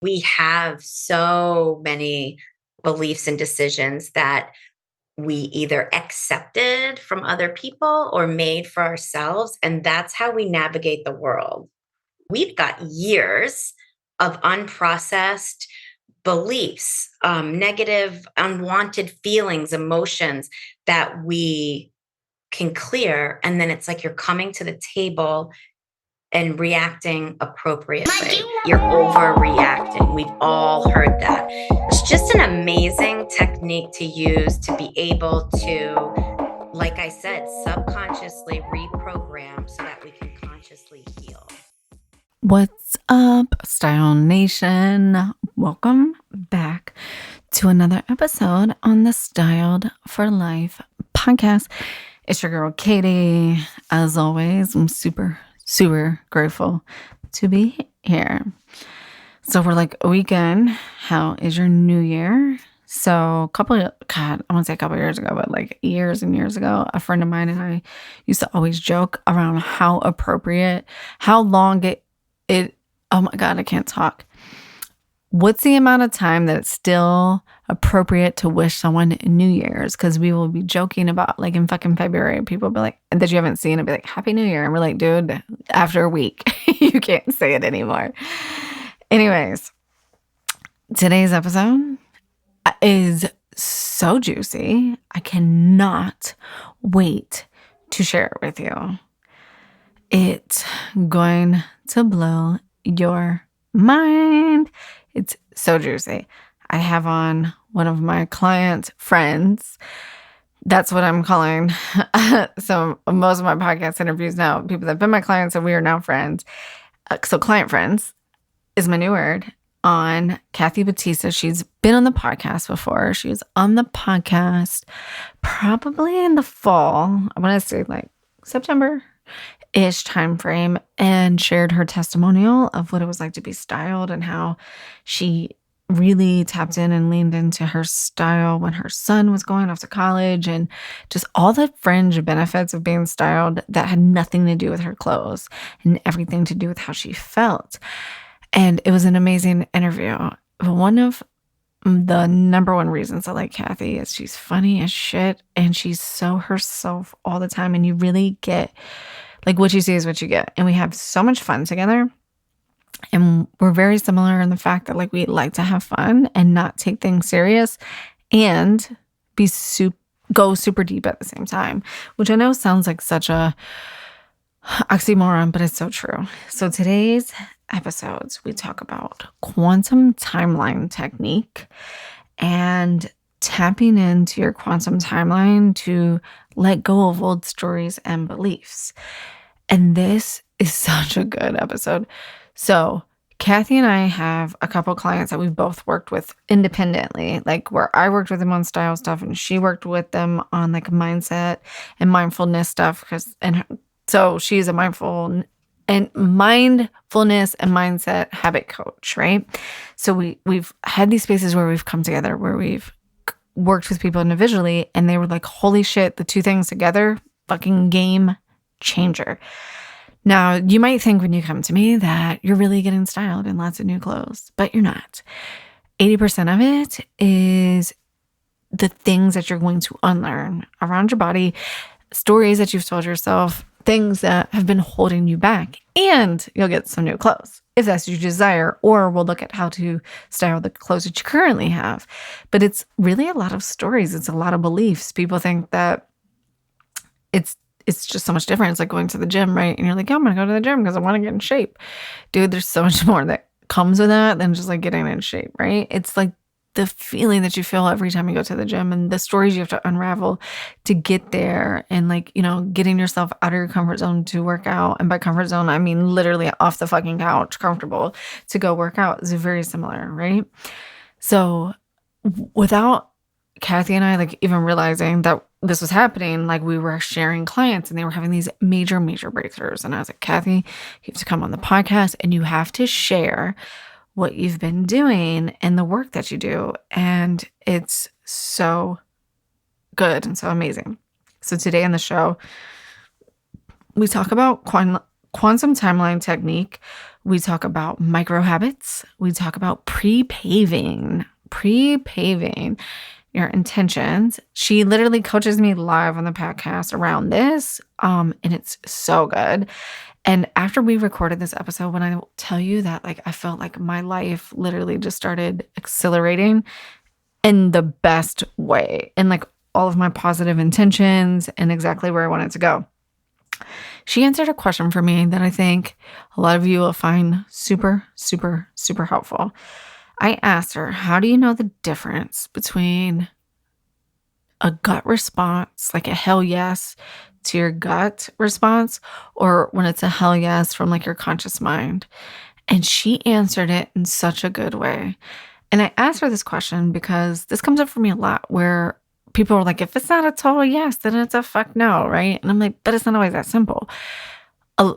We have so many beliefs and decisions that we either accepted from other people or made for ourselves. And that's how we navigate the world. We've got years of unprocessed beliefs, negative, unwanted feelings, emotions that we can clear. And then it's like you're coming to the table and reacting appropriately. You're overreacting. We've all heard that. It's just an amazing technique to use to be able to, like I said, subconsciously reprogram so that we can consciously heal. What's up, Style Nation? Welcome back to another episode on the Styled for Life podcast. It's your girl, Katie. As always, I'm super grateful to be here. So we're like a weekend. How is your new year? So I want to say a couple years ago, but like years and years ago, a friend of mine and I used to always joke around how appropriate, how long oh my God, I can't talk. What's the amount of time that it's still appropriate to wish someone New Year's? Because we will be joking about, like, in fucking February, people will be like, that you haven't seen it, be like, Happy New Year. And we're like, dude, after a week, you can't say it anymore. Anyways, today's episode is so juicy. I cannot wait to share it with you. It's going to blow your mind. It's so juicy. I have on one of my client friends. That's what I'm calling. So most of my podcast interviews now, people that have been my clients, and we are now friends. So client friends is my new word on Kathy Batista. She's been on the podcast before. She was on the podcast probably in the fall. I want to say like September-ish time frame, and shared her testimonial of what it was like to be styled and how she really tapped in and leaned into her style when her son was going off to college, and just all the fringe benefits of being styled that had nothing to do with her clothes and everything to do with how she felt. And it was an amazing interview. One of the number one reasons I like Kathy is she's funny as shit, and she's so herself all the time, and you really get, like, what you see is what you get. And we have so much fun together. And we're very similar in the fact that, like, we like to have fun and not take things serious and go super deep at the same time, which I know sounds like such a oxymoron, but it's so true. So today's episodes, we talk about quantum timeline technique and tapping into your quantum timeline to let go of old stories and beliefs. And this is such a good episode. So Kathy and I have a couple clients that we've both worked with independently, like where I worked with them on style stuff and she worked with them on like mindset and mindfulness stuff. So she's a mindfulness and mindset habit coach, right? So we've had these spaces where we've come together, where we've worked with people individually, and they were like, holy shit, the two things together, fucking game changer. Now, you might think when you come to me that you're really getting styled in lots of new clothes, but you're not. 80% of it is the things that you're going to unlearn around your body, stories that you've told yourself, things that have been holding you back, and you'll get some new clothes if that's your desire, or we'll look at how to style the clothes that you currently have. But it's really a lot of stories. It's a lot of beliefs. People think that it's just so much different. It's like going to the gym, right? And you're like, I'm going to go to the gym because I want to get in shape. Dude, there's so much more that comes with that than just like getting in shape, right? It's like the feeling that you feel every time you go to the gym and the stories you have to unravel to get there, and like, you know, getting yourself out of your comfort zone to work out. And by comfort zone, I mean literally off the fucking couch, comfortable to go work out is very similar, right? So without Kathy and I like even realizing that this was happening, like we were sharing clients and they were having these major breakthroughs. And I was like, Kathy, you have to come on the podcast and you have to share what you've been doing and the work that you do. And it's so good and so amazing. So today on the show, we talk about quantum timeline technique. We talk about micro habits. We talk about prepaving your intentions. She literally coaches me live on the podcast around this. And it's so good. And after we recorded this episode, when I tell you that, like, I felt like my life literally just started accelerating in the best way, and like all of my positive intentions and exactly where I wanted to go. She answered a question for me that I think a lot of you will find super, super, super helpful. I asked her, how do you know the difference between a gut response, like a hell yes to your gut response, or when it's a hell yes from like your conscious mind? And she answered it in such a good way. And I asked her this question because this comes up for me a lot where people are like, if it's not a total yes, then it's a fuck no, right? And I'm like, but it's not always that simple.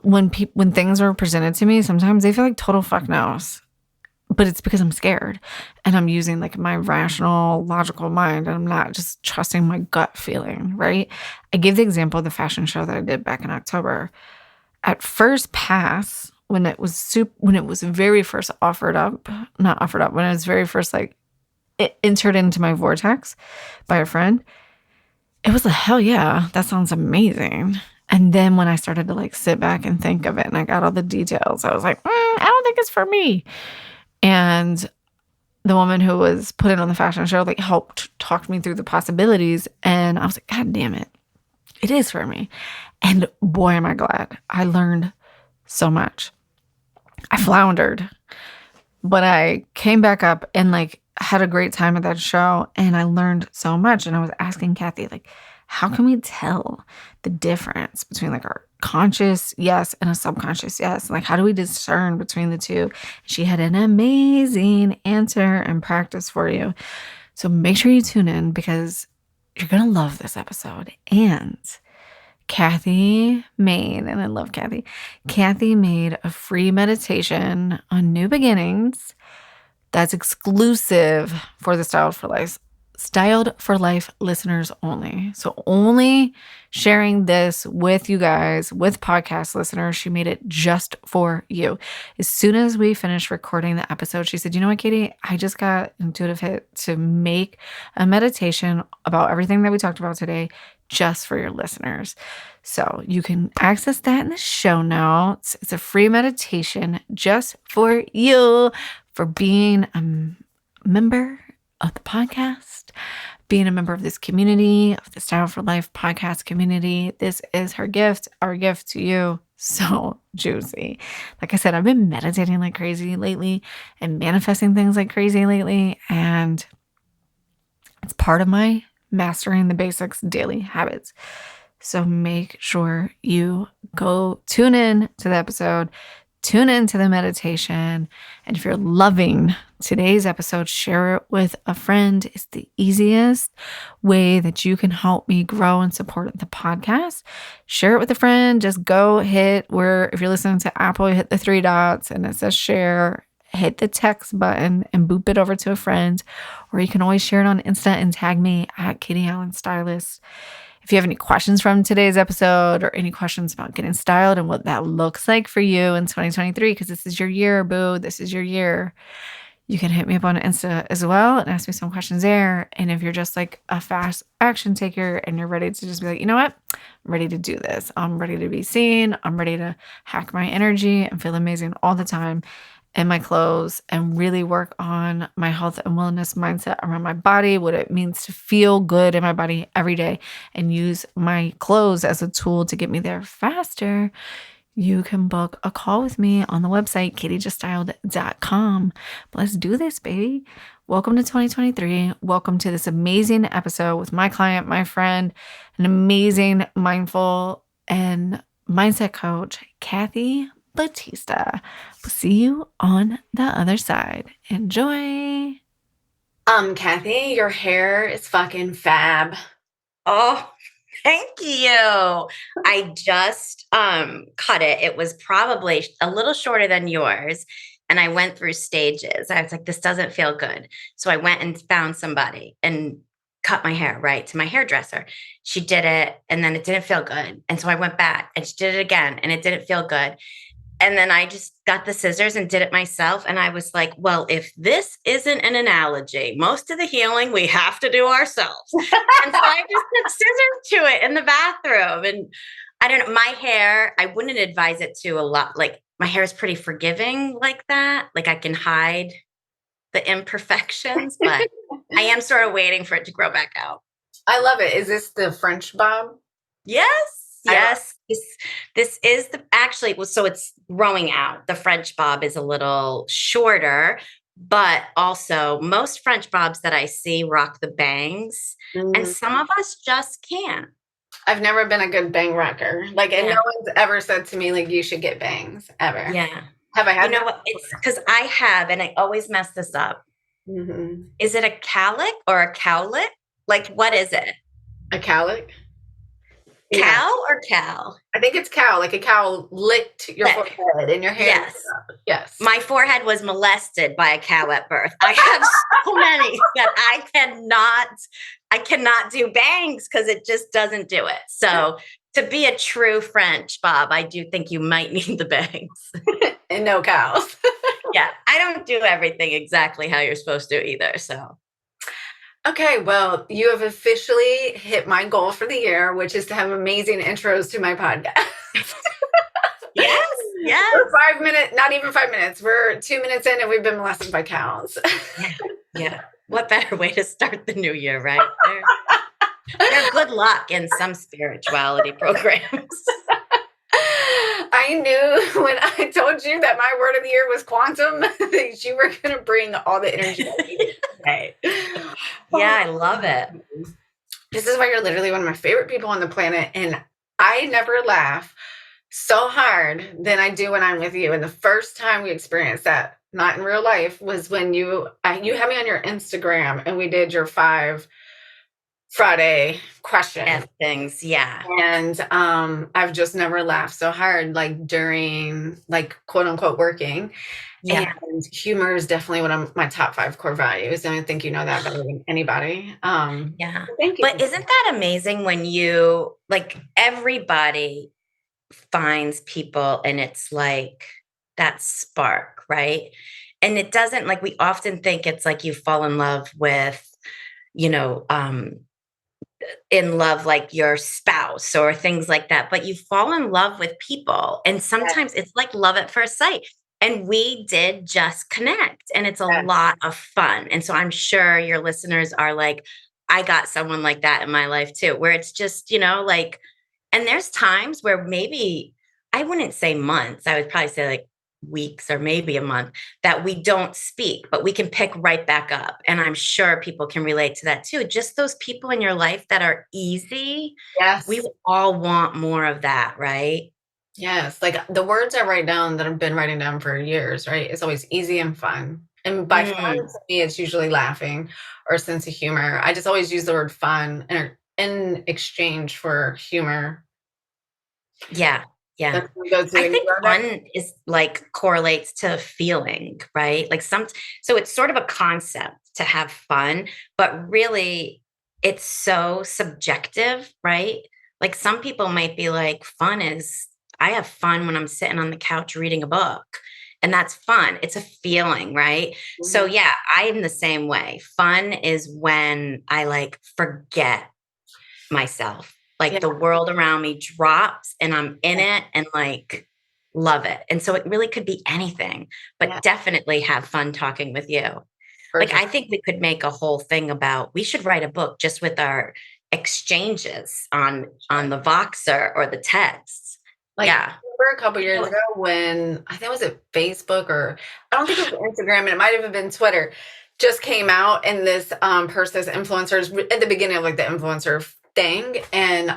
When things are presented to me, sometimes they feel like total fuck no's, but it's because I'm scared and I'm using like my rational, logical mind, and I'm not just trusting my gut feeling, right? I gave the example of the fashion show that I did back in October. At first pass, when it was very first when it was very first like it entered into my vortex by a friend, it was a hell yeah, that sounds amazing. And then when I started to like sit back and think of it and I got all the details, I was like, I don't think it's for me. And the woman who was putting on the fashion show like helped talk me through the possibilities. And I was like, God damn it, it is for me. And boy, am I glad. I learned so much. I floundered, but I came back up and like had a great time at that show, and I learned so much. And I was asking Kathy, like, how can we tell the difference between like our conscious yes and a subconscious yes? Like, how do we discern between the two? She had an amazing answer and practice for you. So make sure you tune in because you're going to love this episode. And Kathy made, and I love Kathy, Kathy made a free meditation on new beginnings that's exclusive for the Styled for Life listeners only. So only sharing this with you guys, with podcast listeners. She made it just for you. As soon as we finished recording the episode, she said, you know what, Katie, I just got intuitive hit to make a meditation about everything that we talked about today just for your listeners. So you can access that in the show notes. It's a free meditation just for you, for being a member of the podcast, being a member of this community, of the Style for Life podcast community. This is her gift, our gift to you. So juicy. Like I said, I've been meditating like crazy lately and manifesting things like crazy lately. And it's part of my mastering the basics daily habits. So make sure you go tune in to the episode, tune into the meditation. And if you're loving today's episode, share it with a friend. It's the easiest way that you can help me grow and support the podcast. Share it with a friend. Just go hit if you're listening to Apple, you hit the 3 dots and it says share. Hit the text button and boop it over to a friend. Or you can always share it on Insta and tag me at Katie Allen Stylist. If you have any questions from today's episode or any questions about getting styled and what that looks like for you in 2023, because this is your year, boo. This is your year. You can hit me up on Insta as well and ask me some questions there. And if you're just like a fast action taker and you're ready to just be like, you know what? I'm ready to do this. I'm ready to be seen. I'm ready to hack my energy and feel amazing all the time in my clothes and really work on my health and wellness mindset around my body, what it means to feel good in my body every day, and use my clothes as a tool to get me there faster. You can book a call with me on the website, katiejuststyled.com. But let's do this, baby. Welcome to 2023. Welcome to this amazing episode with my client, my friend, an amazing mindful and mindset coach, Kathy Batista. We'll see you on the other side. Enjoy. Kathy, your hair is fucking fab. Oh, thank you. I just cut it. It was probably a little shorter than yours. And I went through stages. I was like, this doesn't feel good. So I went and found somebody. And cut my hair, right, to my hairdresser. She did it and then it didn't feel good. And so I went back and she did it again and it didn't feel good. And then I just got the scissors and did it myself. And I was like, well, if this isn't an analogy, most of the healing we have to do ourselves. And so I just took scissors to it in the bathroom. And I don't know, my hair, I wouldn't advise it to a lot. Like my hair is pretty forgiving like that. Like I can hide the imperfections, but I am sort of waiting for it to grow back out. I love it. Is this the French bob? Yes, yes. This is the actually so it's growing out. The French bob is a little shorter, but also most French bobs that I see rock the bangs, and some of us just can't. I've never been a good bang rocker. Like, and no one's ever said to me, like, you should get bangs ever. Yeah. Have I had? You know what? It's because I have, and I always mess this up. Mm-hmm. Is it a cowlick or a cowlick? Like, what is it? A cowlick? Cow or cow? I think it's cow. Like a cow licked your forehead and your hair. Yes. Yes. My forehead was molested by a cow at birth. I have so many that I cannot do bangs because it just doesn't do it. So to be a true French bob, I do think you might need the bangs. And no cows. Yeah. I don't do everything exactly how you're supposed to either. So. Okay, well, you have officially hit my goal for the year, which is to have amazing intros to my podcast. Yes. We're 5 minutes, not even 5 minutes. We're 2 minutes in and we've been molested by cows. Yeah. What better way to start the new year, right? They're good luck in some spirituality programs. I knew when I told you that my word of the year was quantum, that you were going to bring all the energy. Right. Yeah, I love it. This is why you're literally one of my favorite people on the planet. And I never laugh so hard than I do when I'm with you. And the first time we experienced that, not in real life, was when you had me on your Instagram and we did your 5 Friday question things. Yeah. And I've just never laughed so hard, like during like quote unquote working. Yeah. And humor is definitely one of my top 5 core values. And I think you know that better than anybody. Yeah. Thank you. But isn't that amazing when you like everybody finds people and it's like that spark, right? And it doesn't like we often think it's like you fall in love with, in love like your spouse or things like that, but you fall in love with people. And sometimes it's like love at first sight. And we did just connect and it's a lot of fun. And so I'm sure your listeners are like, I got someone like that in my life too, where it's just, like, and there's times where maybe I wouldn't say months, I would probably say like weeks or maybe a month that we don't speak, but we can pick right back up. And I'm sure people can relate to that too. Just those people in your life that are easy. Yes. We all want more of that, right? Yes. Like the words I write down that I've been writing down for years, right? It's always easy and fun. And by fun to me, it's usually laughing or a sense of humor. I just always use the word fun in exchange for humor. Yeah. Yeah. I think fun is like correlates to feeling, right? Like so it's sort of a concept to have fun, but really it's so subjective, right? Like some people might be like, I have fun when I'm sitting on the couch reading a book. And that's fun. It's a feeling, right? Mm-hmm. So yeah, I am the same way. Fun is when I like forget myself. Like the world around me drops and I'm in it and like love it. And so it really could be anything, but definitely have fun talking with you. Like I think we could make a whole thing about, we should write a book just with our exchanges on the Voxer or the texts. Like, I remember a couple years ago when I think it was at Facebook or I don't think it was Instagram and it might have been Twitter just came out and this person, influencers at the beginning of like the influencer thing and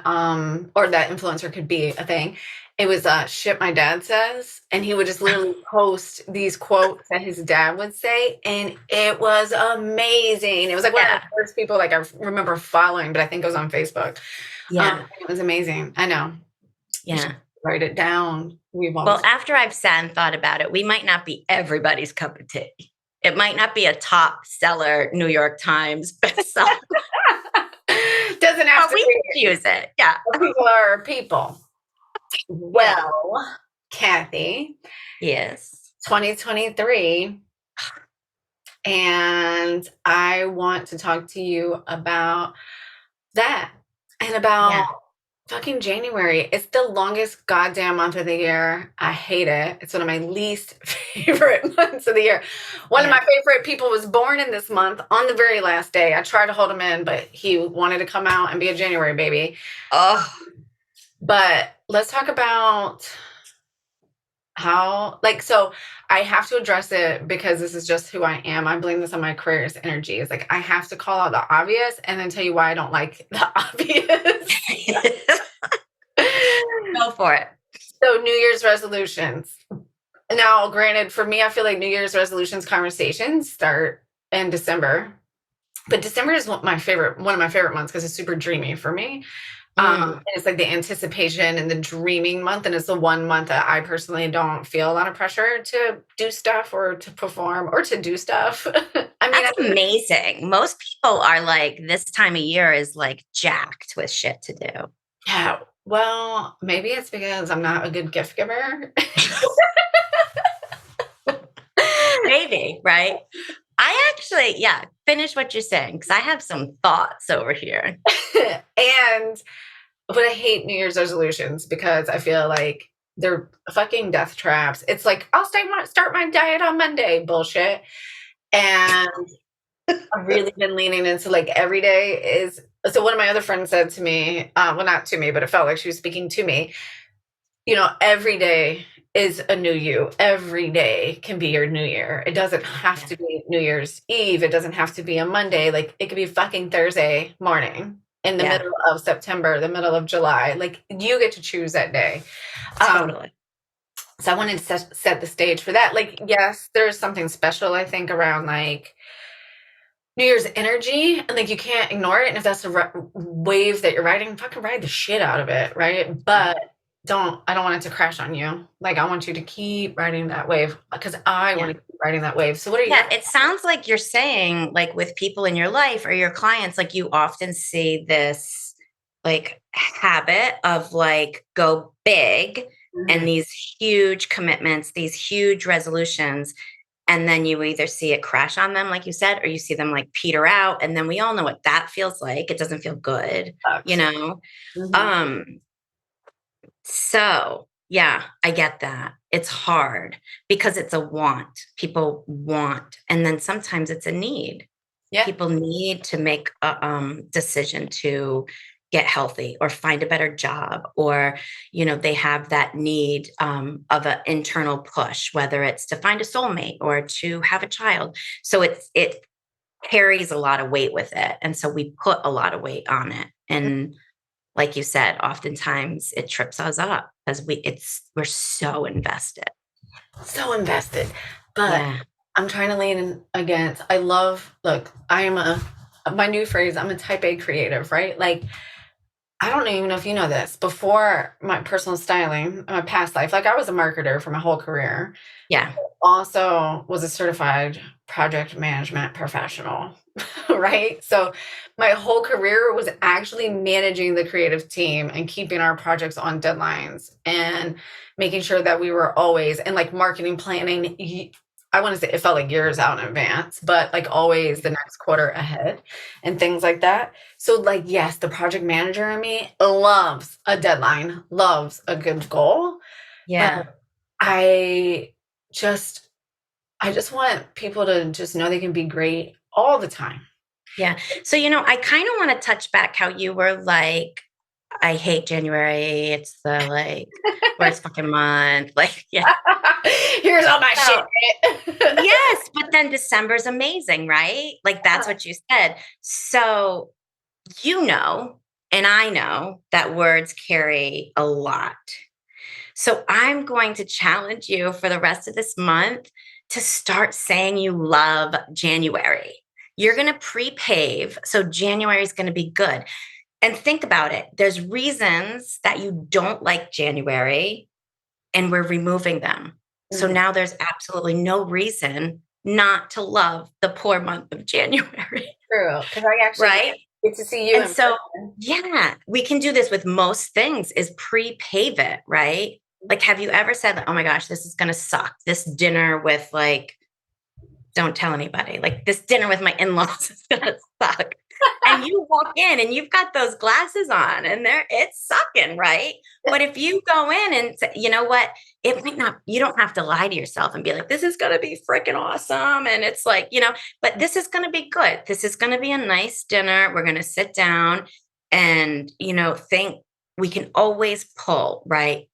or that influencer could be a thing. It was shit my dad says, and he would just literally post these quotes that his dad would say, and it was amazing. It was like one of the first people like I remember following, but I think it was on Facebook. It was amazing. I know. Yeah. Write it down. Well, after I've sat and thought about it, we might not be everybody's cup of tea. It might not be a top seller New York Times bestseller. How we use it. Yeah. People are people. Yeah. Well, Kathy, Yes. 2023, and I want to talk to you about that and about Yeah. fucking January. It's the longest goddamn month of the year. I hate it. It's one of my least favorite months of the year. One of Yeah. my favorite people was born in this month on the very last day. I tried to hold him in, but he wanted to come out and be a January baby. Oh, But let's talk about how, like, so I have to address it because this is just who I am. I blame this on my career's energy. It's like I have to call out the obvious and then tell you why I don't like the obvious. go for it. So, New Year's resolutions. Now, granted, for me, I feel like New Year's resolutions conversations start in December, but December is one of my favorite months because it's super dreamy for me. And it's like the anticipation and the dreaming month, and it's the one month that I personally don't feel a lot of pressure to do stuff or to perform or to do stuff. I mean, That's amazing. Most people are like, this time of year is like jacked with shit to do. yeah. Well, maybe it's because I'm not a good gift giver. Maybe, right? I actually, yeah, finish what you're saying because I have some thoughts over here. And but I hate New Year's resolutions because I feel like they're fucking death traps. It's like I'll start my diet on Monday bullshit. And I've really been leaning into like every day is so one of my other friends said to me, well, not to me, but it felt like she was speaking to me, every day is a new you. Every day can be your new year. It doesn't have to be New Year's Eve. It doesn't have to be a Monday. Like it could be fucking Thursday morning in the middle of September, the middle of July. Like you get to choose that day. Totally. So I wanted to set the stage for that. Like, yes, there's something special, I think, around like New Year's energy, and like you can't ignore it. And if that's the wave that you're riding, fucking ride the shit out of it, right? But I don't want it to crash on you. Like I want you to keep riding that wave because I want to keep riding that wave. So what are you? Yeah, it sounds like you're saying, like with people in your life or your clients, like you often see this like habit of like go big and these huge commitments, these huge resolutions. And then you either see it crash on them, like you said, or you see them like peter out. And then we all know what that feels like. It doesn't feel good, you know? So yeah, I get that. It's hard because it's a want. People want, and then sometimes it's a need. Yeah. People need to make a decision to get healthy or find a better job, or they have that need of an internal push, whether it's to find a soulmate or to have a child. So it carries a lot of weight with it, and so we put a lot of weight on it. And like you said, oftentimes it trips us up because we're so invested. So invested. But Yeah. I'm trying to lean in against, look, my new phrase, I'm a type A creative, right? Like, I don't even know if you know this. Before my personal styling, my past life, like I was a marketer for my whole career. Yeah. Also was a certified project management professional, right? So my whole career was actually managing the creative team and keeping our projects on deadlines and making sure that we were always, and like marketing planning, I want to say it felt like years out in advance, but like always the next quarter ahead and things like that. So like, yes, the project manager in me loves a deadline, loves a good goal. Yeah. But I just want people to just know they can be great all the time. Yeah. So, I kind of want to touch back how you were like, I hate January. It's the like worst fucking month. Like, yeah. Here's all my shit. Yes. But then December's amazing, right? Like that's what you said. So, and I know that words carry a lot. So I'm going to challenge you for the rest of this month to start saying you love January. You're going to prepave. So January is going to be good. And think about it. There's reasons that you don't like January, and we're removing them. So now there's absolutely no reason not to love the poor month of January. True. Because I actually Get to see you And in so, person. yeah, we can do this with most things is pre-pave it, right? Like, have you ever said, oh my gosh, this is going to suck. This dinner with like, don't tell anybody, like this dinner with my in-laws is going to suck. And you walk in and you've got those glasses on and it's sucking, right? But if you go in and say, you know what, it might not, you don't have to lie to yourself and be like, this is going to be freaking awesome. And it's like, but this is going to be good. This is going to be a nice dinner. We're going to sit down and, think we can always pull, right?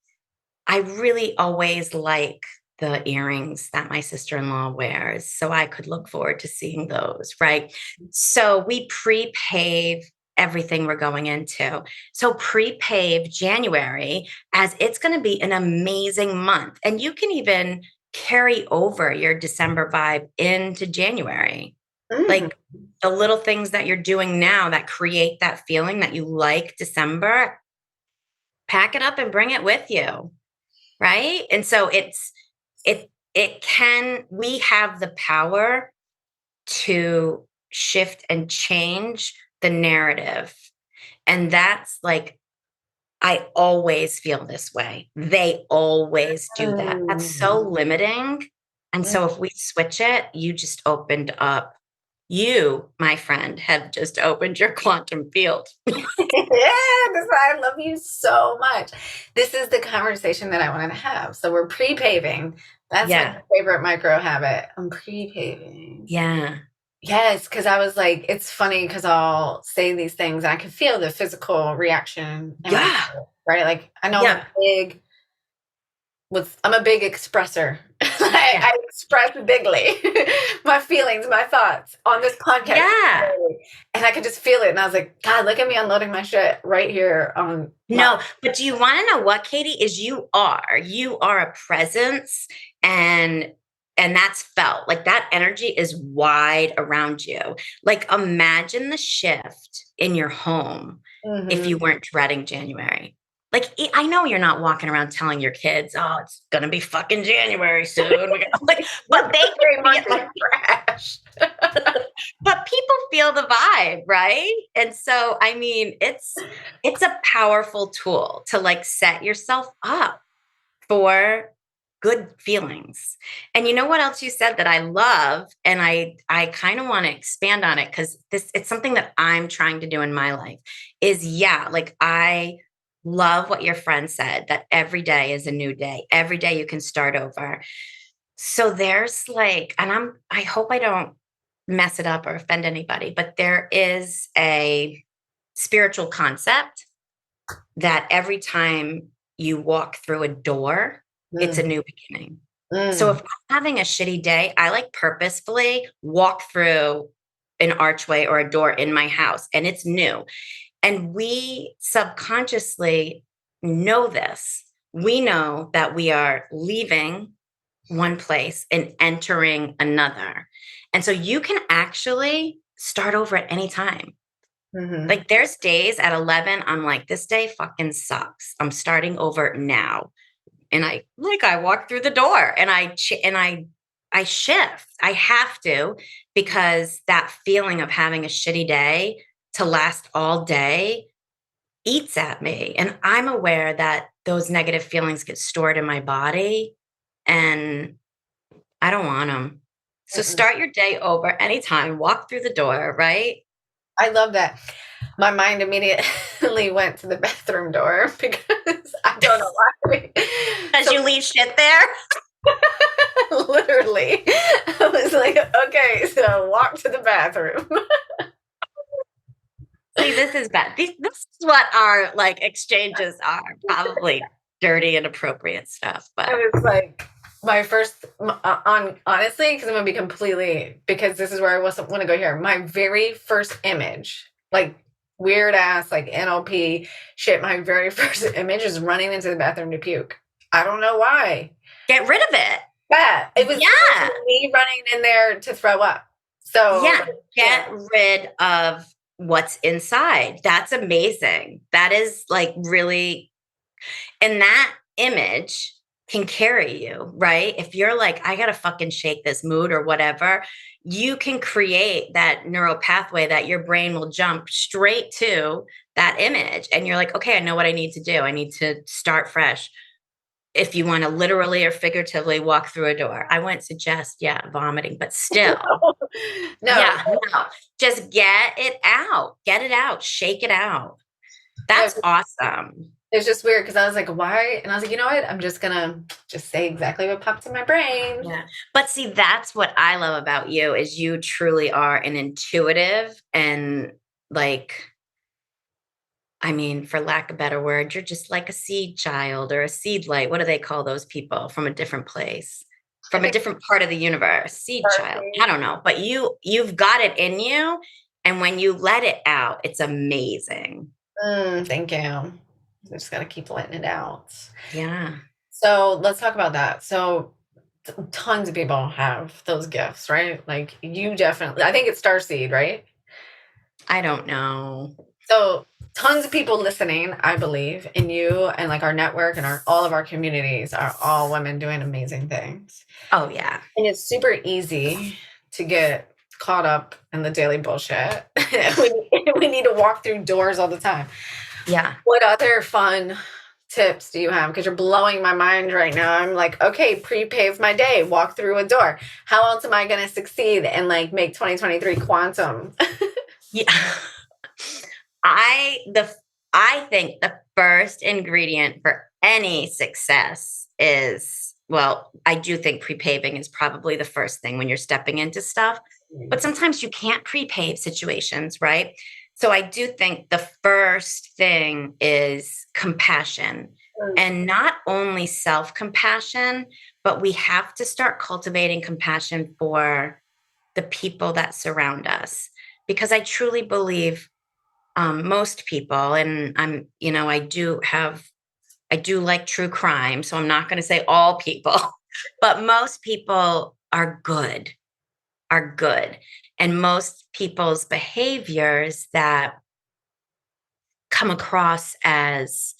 I really always like the earrings that my sister-in-law wears. So I could look forward to seeing those, right? So we pre-pave everything we're going into. So pre-pave January as it's going to be an amazing month. And you can even carry over your December vibe into January. Mm. Like the little things that you're doing now that create that feeling that you like December, pack it up and bring it with you, right? And so we have the power to shift and change the narrative. And that's like, I always feel this way. They always do that. That's so Mm. limiting. And Mm. so if we switch it, you just opened up, you, my friend, have just opened your quantum field. Yeah, that's why I love you so much. This is the conversation that I wanted to have. So we're pre-paving. That's my Yeah. favorite micro habit. I'm pre-paving. Yeah. Yes, because I was like, it's funny because I'll say these things and I can feel the physical reaction in my Yeah. body, right? Like I know Yeah. I'm a big expresser. Yeah. I express bigly my feelings, my thoughts on this podcast. Yeah. And I could just feel it. And I was like, God, look at me unloading my shit right here on No, but do you want to know what, Katie, is you are a presence and that's felt like that energy is wide around you. Like imagine the shift in your home if Mhm. you weren't dreading January. Like I know you're not walking around telling your kids, "Oh, it's gonna be fucking January soon." Like, but they can Very see much it like trash. but people feel the vibe, right? And so, I mean, it's a powerful tool to like set yourself up for good feelings. And you know what else you said that I love and I kind of want to expand on it cuz this it's something that I'm trying to do in my life is yeah, like I love what your friend said that every day is a new day. Every day you can start over. So there's like, and I hope I don't mess it up or offend anybody, but there is a spiritual concept that every time you walk through a door, it's a Mm, new beginning. So if mm, I'm having a shitty day, I like purposefully walk through an archway or a door in my house and it's new. And we subconsciously know this. We know that we are leaving one place and entering another. And so you can actually start over at any time. mhm. Like there's days at 11, I'm like, this day fucking sucks. I'm starting over now. And I walk through the door and I shift. I have to because that feeling of having a shitty day to last all day eats at me. And I'm aware that those negative feelings get stored in my body and I don't want them. So Mm-mm. start your day over anytime, walk through the door, right? I love that. My mind immediately went to the bathroom door because I don't know why. Because So you leave shit there. literally, I was like, okay, so walk to the bathroom. See, this is bad. This is what our like exchanges are. Probably dirty and appropriate stuff, I but was like, my first on honestly, because I'm gonna be completely because this is where I wasn't want to go here. My very first image, like weird ass, like NLP shit. My very first image is running into the bathroom to puke. I don't know why. get rid of it. Yeah, it was Yeah. me running in there to throw up. So Yeah. yeah. Get rid of what's inside. That's amazing. That is like really, and that image can carry you, right? If you're like, I gotta fucking shake this mood or whatever, you can create that neural pathway that your brain will jump straight to that image. And you're like, okay, I know what I need to do. I need to start fresh. If you want to literally or figuratively walk through a door, I wouldn't suggest, vomiting, but still, No, no, just get it out, shake it out. no, That's awesome. it's just weird because I was like, why? And I was like, you know what? I'm just gonna just say exactly what popped in my brain. Yeah. But see, that's what I love about you is you truly are an intuitive and like, I mean, for lack of a better word, you're just like a seed child or a seed light. What do they call those people from a different place? I From a think different part of the universe, seed child. I Stargate. don't know, but you've got it in you, and when you let it out, it's amazing. Thank you. I just gotta keep letting it out. Yeah. So let's talk about that. So tons of people have those gifts, right? Like you definitely, I think it's Starseed, right? I don't know. So tons of people listening, I believe, in you and like our network and all of our communities are all women doing amazing things. Oh yeah. And it's super easy to get caught up in the daily bullshit. we need to walk through doors all the time. Yeah. What other fun tips do you have? Because you're blowing my mind right now. I'm like, okay, pre-pave my day, walk through a door. How else am I going to succeed and like make 2023 quantum? Yeah. I think the first ingredient for any success is, well, I do think pre-paving is probably the first thing when you're stepping into stuff, but sometimes you can't pre-pave situations, right? So I do think the first thing is compassion, and not only self-compassion, but we have to start cultivating compassion for the people that surround us, because I truly believe most people, and I do like true crime, so I'm not going to say all people, but most people are good. And most people's behaviors that come across as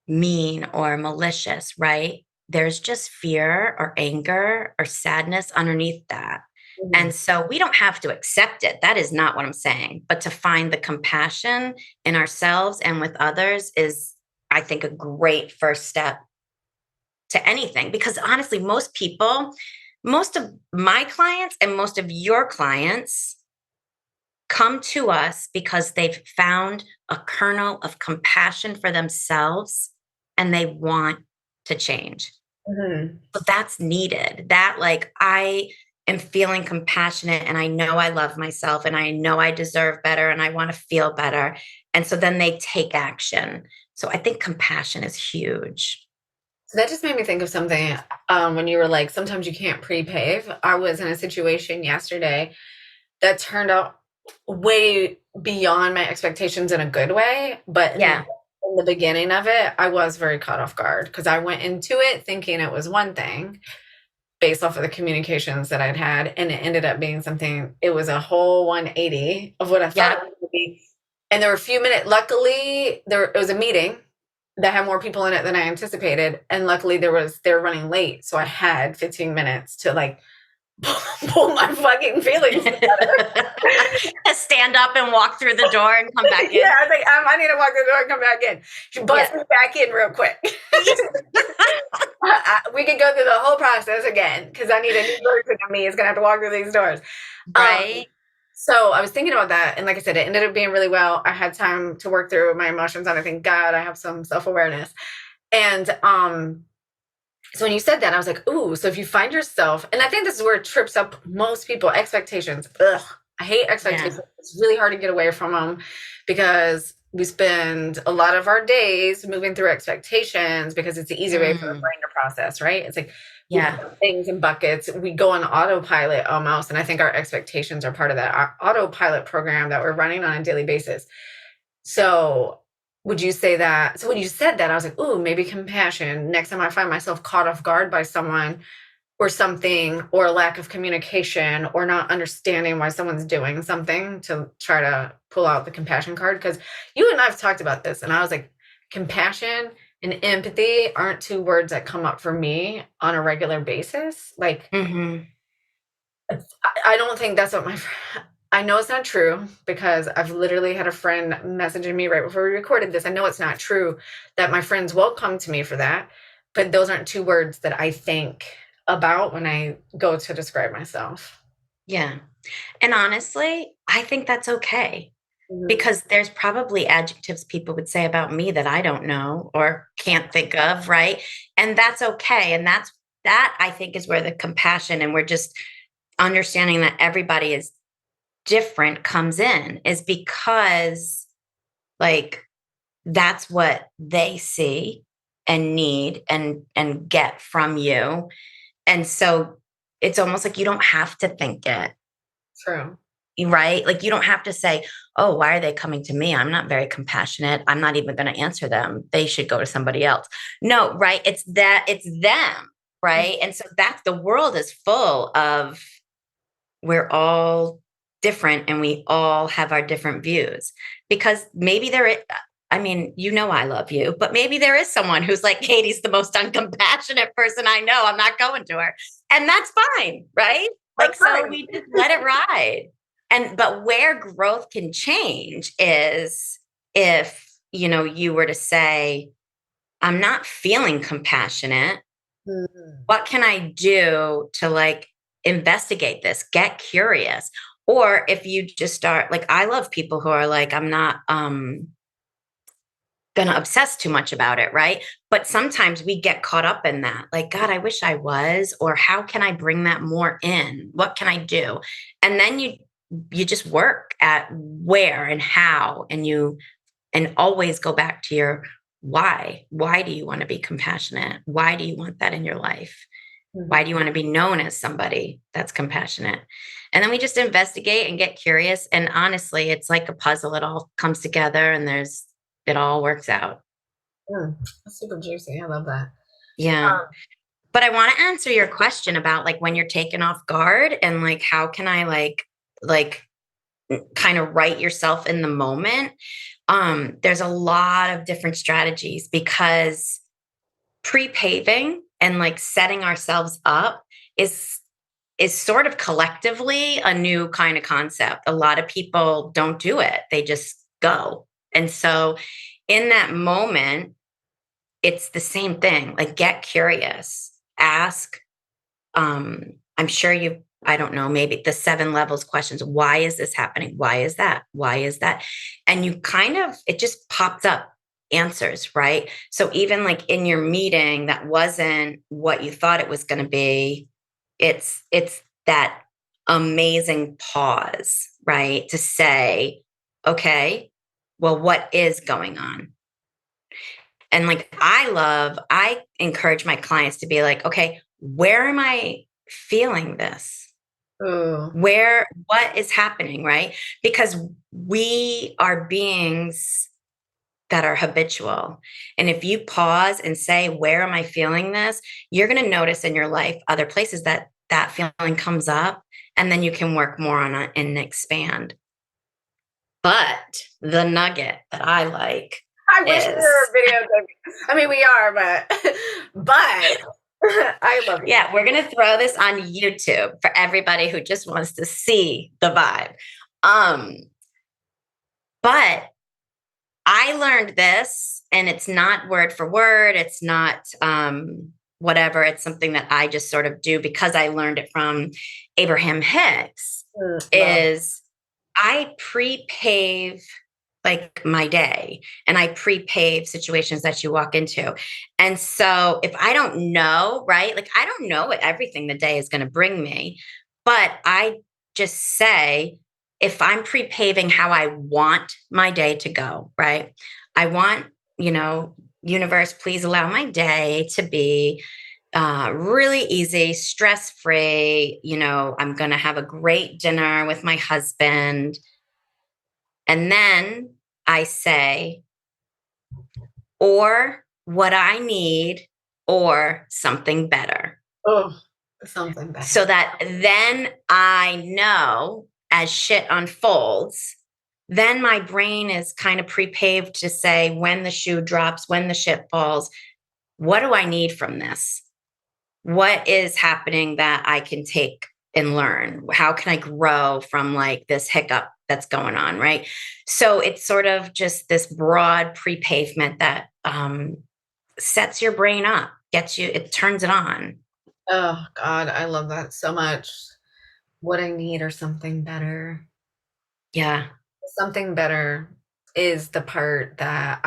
mean or malicious, right? There's just fear or anger or sadness underneath that. Mhm. And so we don't have to accept it. That is not what I'm saying. But to find the compassion in ourselves and with others is, I think, a great first step to anything. Because honestly, most of my clients and most of your clients come to us because they've found a kernel of compassion for themselves and they want to change. Mhm. So that's needed. That, like, I am feeling compassionate and I know I love myself and I know I deserve better and I want to feel better. And so then they take action. So I think compassion is huge. So that just made me think of something when you were like, sometimes you can't pre-pave. I was in a situation yesterday that turned out way beyond my expectations in a good way. But Yeah. in the beginning of it, I was very caught off guard because I went into it thinking it was one thing based off of the communications that I'd had. And it ended up being something, it was a whole 180 of what I thought Yeah. it was going to be. And there were a few minutes, luckily, it was a meeting that had more people in it than I anticipated. And luckily they were running late. So I had 15 minutes to like pull my fucking feelings together. Stand up and walk through the door and come back in. Yeah, I was like, I need to walk through the door and come back in. She busts me back in real quick. We could go through the whole process again because I need a new version of me is going to have to walk through these doors. Right. So I was thinking about that. And like I said, it ended up being really well. I had time to work through my emotions and I thank God I have some self-awareness. And so when you said that, I was like, ooh, so if you find yourself, and I think this is where it trips up most people, expectations. Ugh, I hate expectations. Yeah. It's really hard to get away from them because we spend a lot of our days moving through expectations because it's the easy way for the brain to process, right? It's like we put things in buckets. We go on autopilot almost. And I think our expectations are part of that our autopilot program that we're running on a daily basis. So would you say that? So when you said that, I was like, ooh, maybe compassion. Next time I find myself caught off guard by someone or something, or a lack of communication, or not understanding why someone's doing something, to try to pull out the compassion card. Because you and I have talked about this, and I was like, compassion and empathy aren't two words that come up for me on a regular basis. Like, Mhm. I don't think that's what I know it's not true because I've literally had a friend messaging me right before we recorded this. I know it's not true that my friends will come to me for that, but those aren't two words that I think about when I go to describe myself. Yeah. And honestly, I think that's okay Mhm. because there's probably adjectives people would say about me that I don't know or can't think of, right? And that's okay. And that I think is where the compassion and we're just understanding that everybody is different comes in is because like that's what they see and need and get from you. And so it's almost like you don't have to think it, True. right? Like you don't have to say, "Oh, why are they coming to me? I'm not very compassionate. I'm not even going to answer them. They should go to somebody else." No, right? It's them, right? And so that's the world is full of we're all different and we all have our different views because maybe I mean, you know, I love you, but maybe there is someone who's like, Katie's the most uncompassionate person I know. I'm not going to her. And that's fine, right? Like, That's so fine. we just let it ride. But where growth can change is if, you know, you were to say, I'm not feeling compassionate. Mhm. What can I do to like investigate this, get curious? Or if you just start like I love people who are like, I'm not gonna obsess too much about it, right? But sometimes we get caught up in that. Like, God, I wish I was, or how can I bring that more in? What can I do? And then you just work at where and how and you and always go back to your why. Why do you want to be compassionate? Why do you want that in your life? Why do you Mhm. want to be known as somebody that's compassionate? And then we just investigate and get curious. And honestly, it's like a puzzle. It all comes together and it all works out. Mm. That's super juicy. I love that. Yeah. Um, But I want to answer your question about like when you're taken off guard and like how can I like kind of right yourself in the moment. There's a lot of different strategies because pre-paving and like setting ourselves up is is sort of collectively a new kind of concept. A lot of people don't do it. They just go. And so in that moment, it's the same thing. Like get curious, ask. I'm sure you, I don't know, maybe the 7 levels questions. Why is this happening? Why is that? Why is that? And you kind of, it just pops up answers, right? So even like in your meeting that wasn't what you thought it was going to be, it's that amazing pause, right? To say, okay, well, what is going on? And like I encourage my clients to be like, okay, where am I feeling this? ooh. What is happening, right? Because we are beings that are habitual. And if you pause and say, where am I feeling this? You're going to notice in your life other places that that feeling comes up. And then you can work more on it and expand. But the nugget that I like I wish we were is videotaping. I mean, we are, but I love you. yeah, we're going to throw this on YouTube for everybody who just wants to see the vibe. Um, but I learned this, and it's not word for word. It's not whatever. It's something that I just sort of do because I learned it from Abraham Hicks. Love. Is I pre-pave like my day and I pre-pave situations that you walk into. And so if I don't know, right? Like I don't know what everything the day is going to bring me, but I just say if I'm pre-paving how I want my day to go, right? I want, you know, universe, please allow my day to be really easy, stress free. You know, I'm going to have a great dinner with my husband. And then I say, or what I need, or something better. Oh, something better. So that then I know as shit unfolds, then my brain is kind of prepaved to say when the shoe drops, when the ship falls, what do I need from this? What is happening that I can take and learn? How can I grow from like this hiccup that's going on? Right. So it's sort of just this broad pre-pavement that sets your brain up, gets you, it turns it on. Oh God, I love that so much. What I need or something better. Yeah. Something better is the part that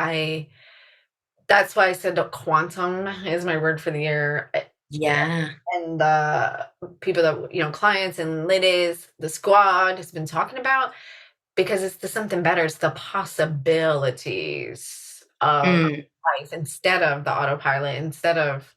that's why I said that quantum is my word for the year. Yeah. And the people that, clients and ladies, the squad has been talking about, because it's the something better. It's the possibilities of Mm. life instead of the autopilot, instead of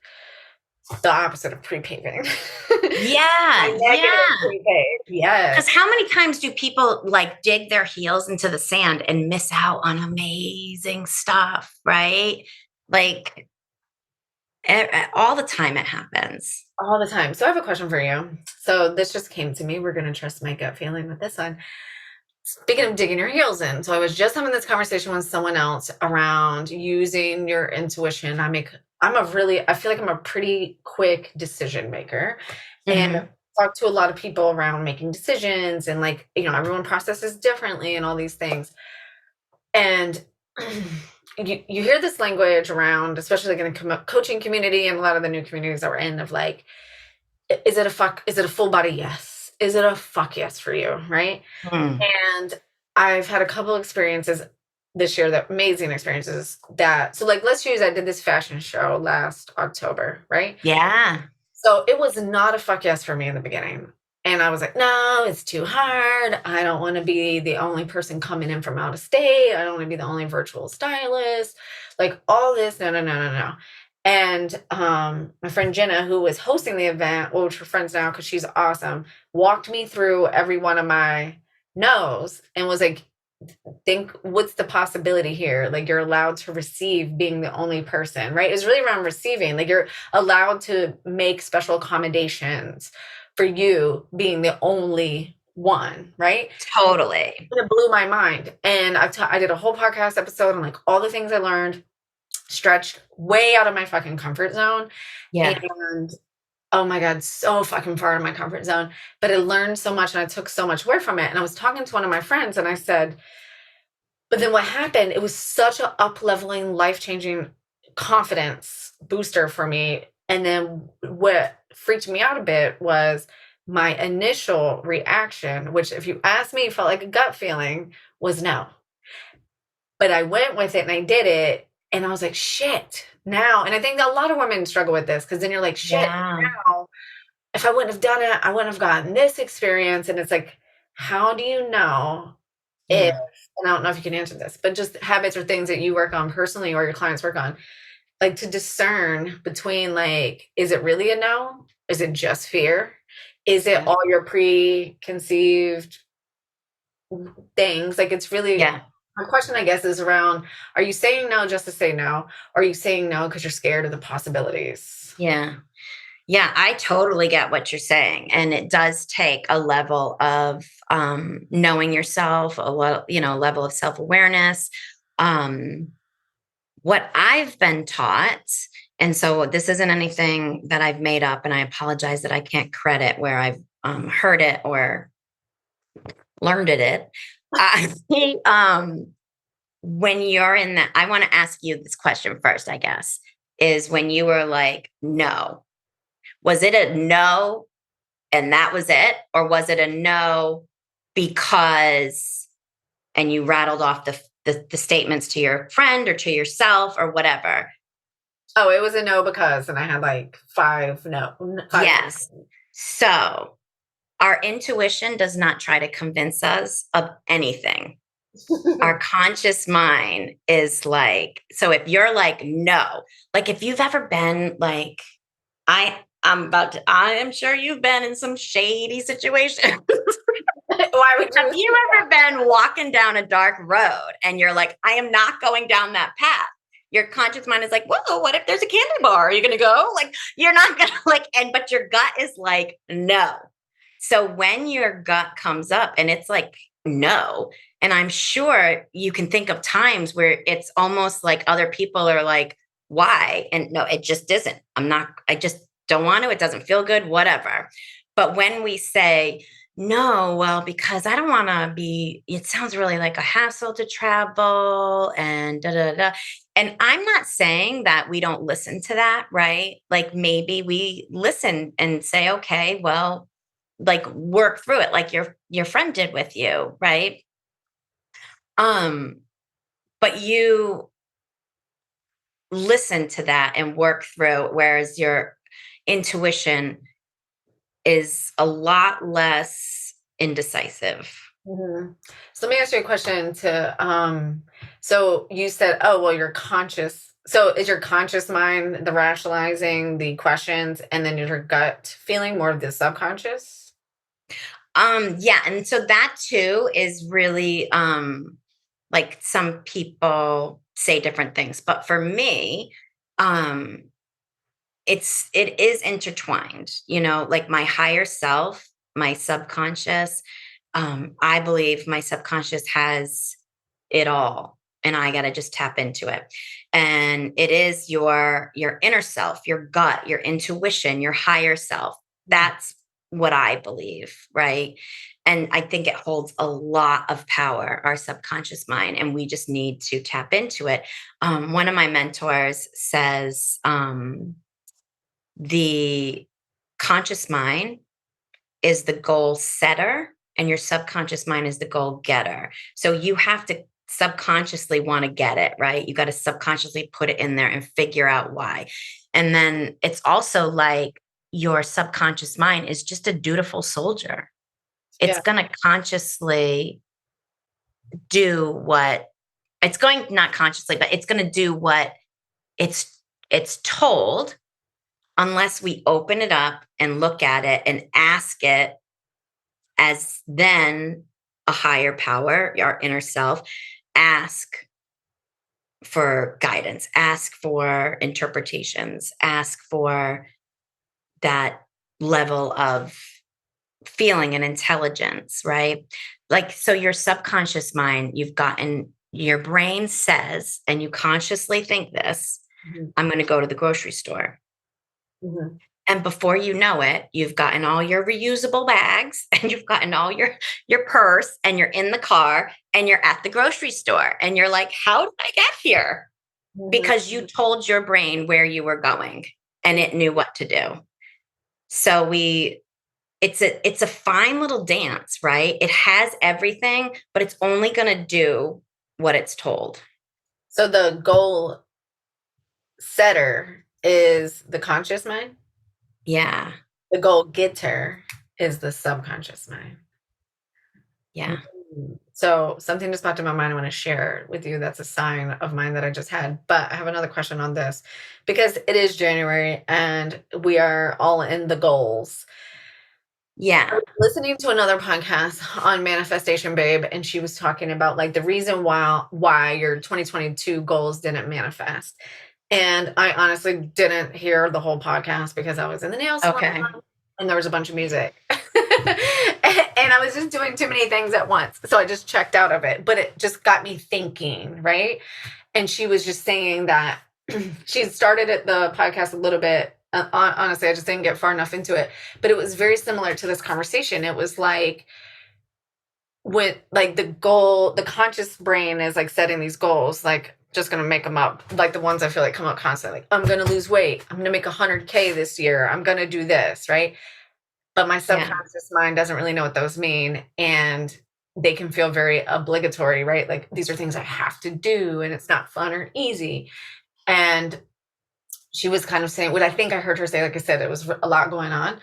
the opposite of pre-paving. My Yeah. negative Yeah. pre-pave. Yes. Because how many times do people like dig their heels into the sand and miss out on amazing stuff, right? Like all the time it happens. All the time. So I have a question for you. So this just came to me. We're going to trust my gut feeling with this one. Speaking of digging your heels in, so I was just having this conversation with someone else around using your intuition. I feel like I'm a pretty quick decision maker, and Mhm. talk to a lot of people around making decisions, and like, everyone processes differently and all these things. And you hear this language around, especially like in the coaching community and a lot of the new communities that we're in, of like, is it a full body yes? Is it a fuck yes for you? Right. Mm. And I've had a couple experiences this year, that amazing experiences, that, so like, let's use, I did this fashion show last October, right? Yeah. So it was not a fuck yes for me in the beginning. And I was like, no, it's too hard. I don't want to be the only person coming in from out of state. I don't want to be the only virtual stylist. Like all this, no, no, no, no, no. And my friend Jenna, who was hosting the event, well, we're friends now because she's awesome, walked me through every one of my no's and was like, think, what's the possibility here? Like, you're allowed to receive being the only person, right? It's really around receiving. Like, you're allowed to make special accommodations for you being the only one, right? Totally. And it blew my mind. And I did a whole podcast episode on like all the things I learned, stretched way out of my fucking comfort zone. Yeah. And oh my God, so fucking far out of my comfort zone. But I learned so much and I took so much away from it. And I was talking to one of my friends and I said, but then what happened, it was such a up-leveling, life-changing confidence booster for me. And then what freaked me out a bit was my initial reaction, which, if you ask me, felt like a gut feeling, was no. But I went with it and I did it. And I was like, shit, now. And I think that a lot of women struggle with this, because then you're like, shit, Yeah. now, if I wouldn't have done it, I wouldn't have gotten this experience. And it's like, how do you know if, Yeah. and I don't know if you can answer this, but just habits or things that you work on personally or your clients work on, like to discern between like, is it really a no? Is it just fear? Is it Yeah. all your preconceived things? Like, it's really, Yeah. my question, I guess, is around, are you saying no just to say no? Or are you saying no because you're scared of the possibilities? Yeah. Yeah, I totally get what you're saying. And it does take a level of knowing yourself, level of self-awareness. What I've been taught, and so this isn't anything that I've made up, and I apologize that I can't credit where I've heard it or learned it. I think when you're in that, I want to ask you this question first, I guess, is when you were like, no, was it a no and that was it? Or was it a no because, and you rattled off the statements to your friend or to yourself or whatever? Oh, it was a no because, and I had like five no. Five Yes. So our intuition does not try to convince us of anything. Our conscious mind is like, so if you're like, no, like if you've ever been like, I am sure you've been in some shady situation. Why would Have you ever been walking down a dark road and you're like, I am not going down that path? Your conscious mind is like, whoa, what if there's a candy bar? Are you going to go? Like, you're not going to but your gut is like, no. So when your gut comes up and it's like, no. And I'm sure you can think of times where it's almost like other people are like, why? And no, it just isn't. I just don't want to. It doesn't feel good, whatever. But when we say, no, well, because I don't want to be, it sounds really like a hassle to travel and da da da. And I'm not saying that we don't listen to that, right? Like maybe we listen and say, okay, well, like work through it like your friend did with you, right? Um, but you listen to that and work through, whereas your intuition is a lot less indecisive. Mhm. So let me ask you a question so you said, oh, well, your conscious, so is your conscious mind the rationalizing, the questions, and then your gut feeling more of the subconscious? Yeah, and so that too is really like some people say different things, but for me, um it is intertwined, like my higher self, my subconscious. I believe my subconscious has it all, and I got to just tap into it. And it is your inner self, your gut, your intuition, your higher self. That's what I believe, right? And I think it holds a lot of power, our subconscious mind, and we just need to tap into it. One of my mentors says, the conscious mind is the goal setter and your subconscious mind is the goal getter. So you have to subconsciously want to get it, right? You got to subconsciously put it in there and figure out why. And then it's also like your subconscious mind is just a dutiful soldier. It's Yeah. going to consciously do what it's going, not consciously, but it's going to do what it's told, unless we open it up and look at it and ask it as then a higher power, our inner self, ask for guidance, ask for interpretations, ask for that level of feeling and intelligence, right? Like, so your subconscious mind, your brain says, and you consciously think this, Mhm. I'm going to go to the grocery store. Mhm. And before you know it, you've gotten all your reusable bags and you've gotten all your purse and you're in the car and you're at the grocery store and you're like, how did I get here? Mhm. Because you told your brain where you were going and it knew what to do. So it's a fine little dance, right? It has everything, but it's only going to do what it's told. So the goal setter is the conscious mind. Yeah. The goal getter is the subconscious mind. Yeah. Mhm. So something just popped in my mind I want to share with you. That's a sign of mine that I just had. But I have another question on this because it is January and we are all in the goals. I Yeah. was listening to another podcast on Manifestation Babe, and she was talking about like the reason why your 2022 goals didn't manifest. And I honestly didn't hear the whole podcast because I was in the nail salon Okay. and there was a bunch of music. And I was just doing too many things at once. So I just checked out of it. But it just got me thinking, right? And she was just saying that she started at the podcast a little bit. Honestly, I just didn't get far enough into it. But it was very similar to this conversation. It was like, with like the conscious brain is like setting these goals, like just gonna make them up, like the ones I feel like come up constantly. Like, I'm gonna lose weight. I'm gonna make 100K this year. I'm gonna do this, right? But my Yeah. subconscious mind doesn't really know what those mean, and they can feel very obligatory, right? Like these are things I have to do, and it's not fun or easy. And she was kind of saying what I think I heard her say, like I said, it was a lot going on,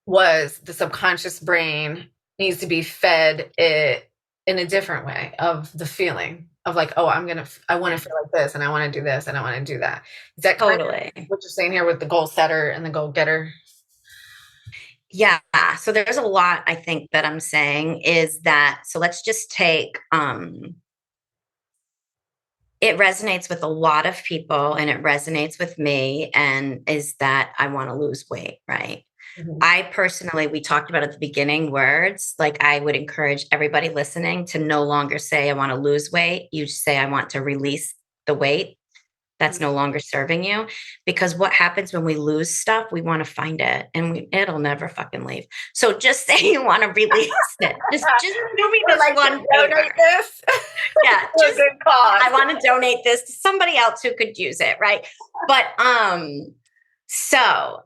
was the subconscious brain needs to be fed it in a different way of the feeling of like, oh, I want to feel like this and I want to do this and I want to do that. Is that kind of Totally. what you're saying here with the goal setter and the goal getter? Yeah. So there's a lot I think that I'm saying is that, so let's just take it resonates with a lot of people and it resonates with me, and is that I want to lose weight, right? I personally, we talked about at the beginning words, like I would encourage everybody listening to no longer say, I want to lose weight. You say, I want to release the weight that's no longer serving you. Because what happens when we lose stuff, we want to find it and it'll never fucking leave. So just say you want to release it. Just do me this like one donate favor. this. Yeah, To a good cause. I want to donate this to somebody else who could use it, right? But so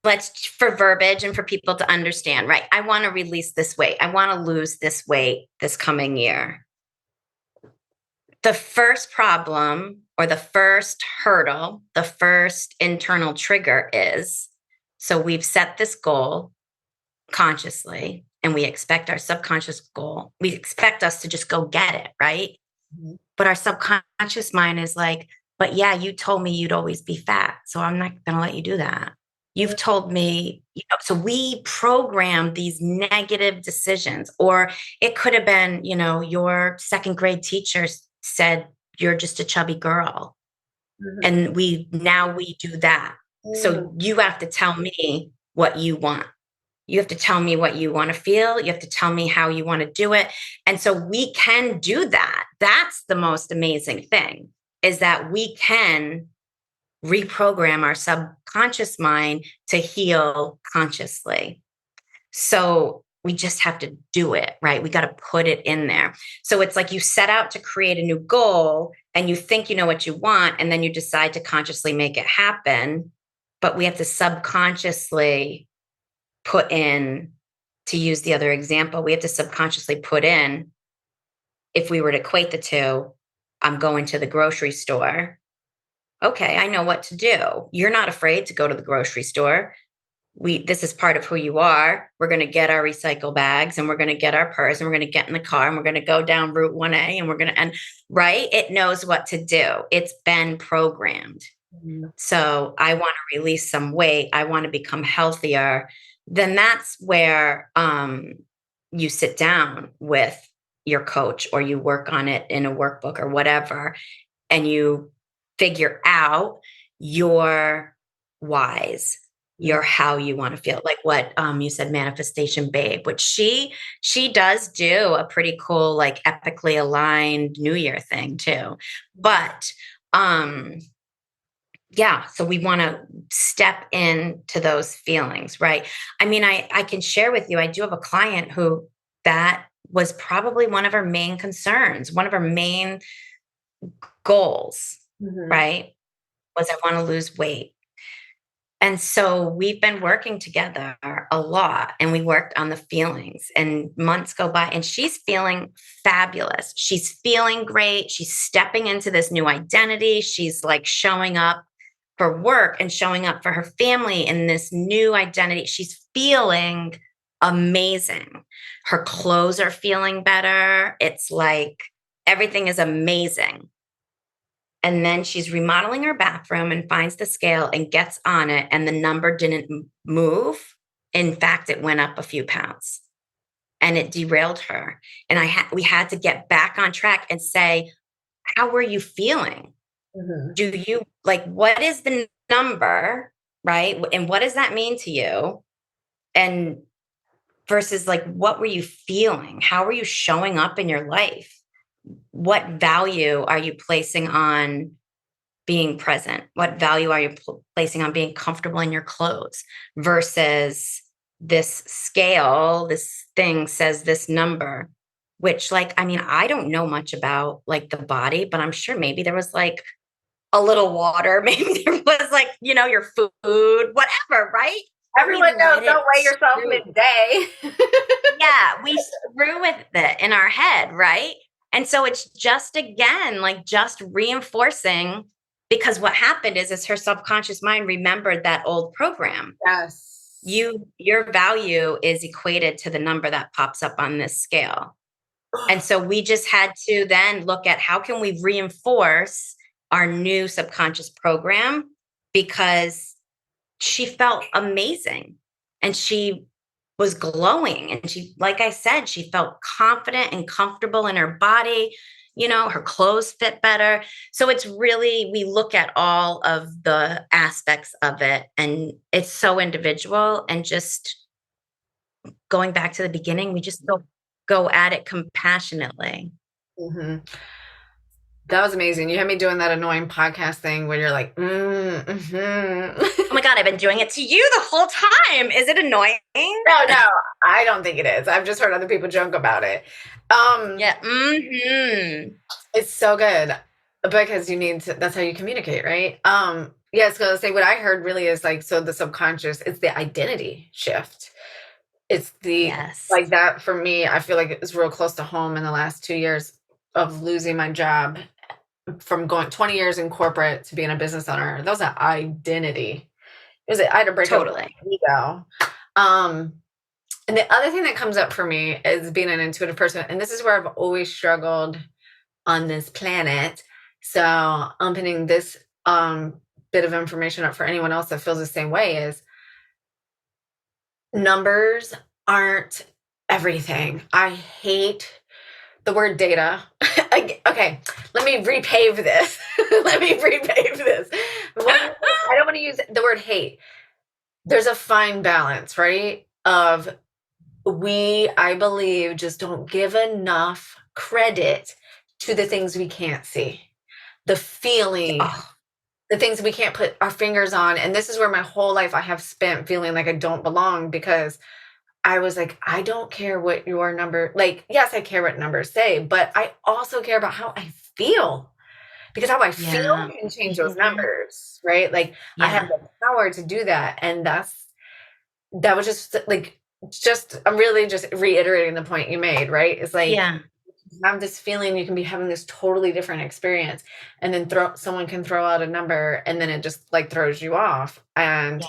let's, for verbiage and for people to understand, right? I want to release this weight. I want to lose this weight this coming year. The first problem or the first hurdle, the first internal trigger is, so we've set this goal consciously and we expect our subconscious goal, we expect us to just go get it, right? But our subconscious mind is like, but yeah, you told me you'd always be fat, so I'm not going to let you do that. You've told me, so we program these negative decisions. Or it could have been, your second grade teacher said you're just a chubby girl. And we do that. So you have to tell me what you want. You have to tell me what you want to feel. You have to tell me how you want to do it. And so we can do that. That's the most amazing thing, is that we can reprogram our subconscious mind to heal consciously. So we just have to do it, right? We got to put it in there. So it's like you set out to create a new goal and you think you know what you want, and then you decide to consciously make it happen. But we have to subconsciously put in, to use the other example, we have to subconsciously put in, if we were to equate the two, I'm going to the grocery store. Okay, I know what to do. You're not afraid to go to the grocery store. This is part of who you are. We're going to get our recycle bags and we're going to get our purse and we're going to get in the car and we're going to go down Route 1A and we're going to, and right, it knows what to do. It's been programmed. So I want to release some weight. I want to become healthier. Then that's where you sit down with your coach or you work on it in a workbook or whatever, and you figure out your whys, your how you want to feel. Like what you said, manifestation babe, which she does do a pretty cool, like epically aligned New Year thing too. But yeah, so we want to step into those feelings, right? I mean, I can share with you, I do have a client who that was probably one of her main concerns, one of her main goals, right? Was, I want to lose weight. And so we've been working together a lot, and we worked on the feelings, and months go by and she's feeling fabulous. She's feeling great. She's stepping into this new identity. She's like showing up for work and showing up for her family in this new identity. She's feeling amazing. Her clothes are feeling better. It's like everything is amazing. And then she's remodeling her bathroom and finds the scale and gets on it, and the number didn't move. In fact, it went up a few pounds and it derailed her. And we had to get back on track and say, how were you feeling? Do you what is the number, right? And what does that mean to you? And versus what were you feeling? How were you showing up in your life? What value are you placing on being present? What value are you placing on being comfortable in your clothes versus this scale, this thing says this number, which I don't know much about the body, but I'm sure maybe there was a little water, maybe there was your food, whatever, right? Everyone knows don't weigh yourself midday. Yeah, we screw with it in our head, right? And so it's just, again, just reinforcing, because what happened is her subconscious mind remembered that old program. Yes. Your value is equated to the number that pops up on this scale. And so we just had to then look at how can we reinforce our new subconscious program, because she felt amazing and she was glowing. And she, like I said, she felt confident and comfortable in her body. her clothes fit better. So it's really, we look at all of the aspects of it, and it's so individual. And just going back to the beginning, we just go at it compassionately. Mm-hmm. That was amazing. You had me doing that annoying podcast thing where you're like, Oh my God, I've been doing it to you the whole time. Is it annoying? No, I don't think it is. I've just heard other people joke about it. Yeah. Mm-hmm. It's so good because you need to, that's how you communicate, right? Yes, gonna say what I heard really is like, so the subconscious, it's the identity shift. It's the, Yes. like that for me, I feel like it's real close to home in the last 2 years of losing my job from going 20 years in corporate to being a business owner. That was an identity. I had to break up Totally. with ego. And the other thing that comes up for me is being an intuitive person. And this is where I've always struggled on this planet. So I'm putting this bit of information up for anyone else that feels the same way is numbers aren't everything. I hate the word data. Okay, let me repave this. I don't want to use the word hate. There's a fine balance, right? Of I believe, just don't give enough credit to the things we can't see, the feeling, the things we can't put our fingers on. And this is where my whole life I have spent feeling like I don't belong, because I was like, I don't care what your number, like, yes, I care what numbers say, but I also care about how I feel, because how I feel can change those numbers, right? Like I have the power to do that. And that was just like, I'm really just reiterating the point you made, right? It's like, you have this feeling, you can be having this totally different experience, and then someone can throw out a number, and then it just like throws you off. And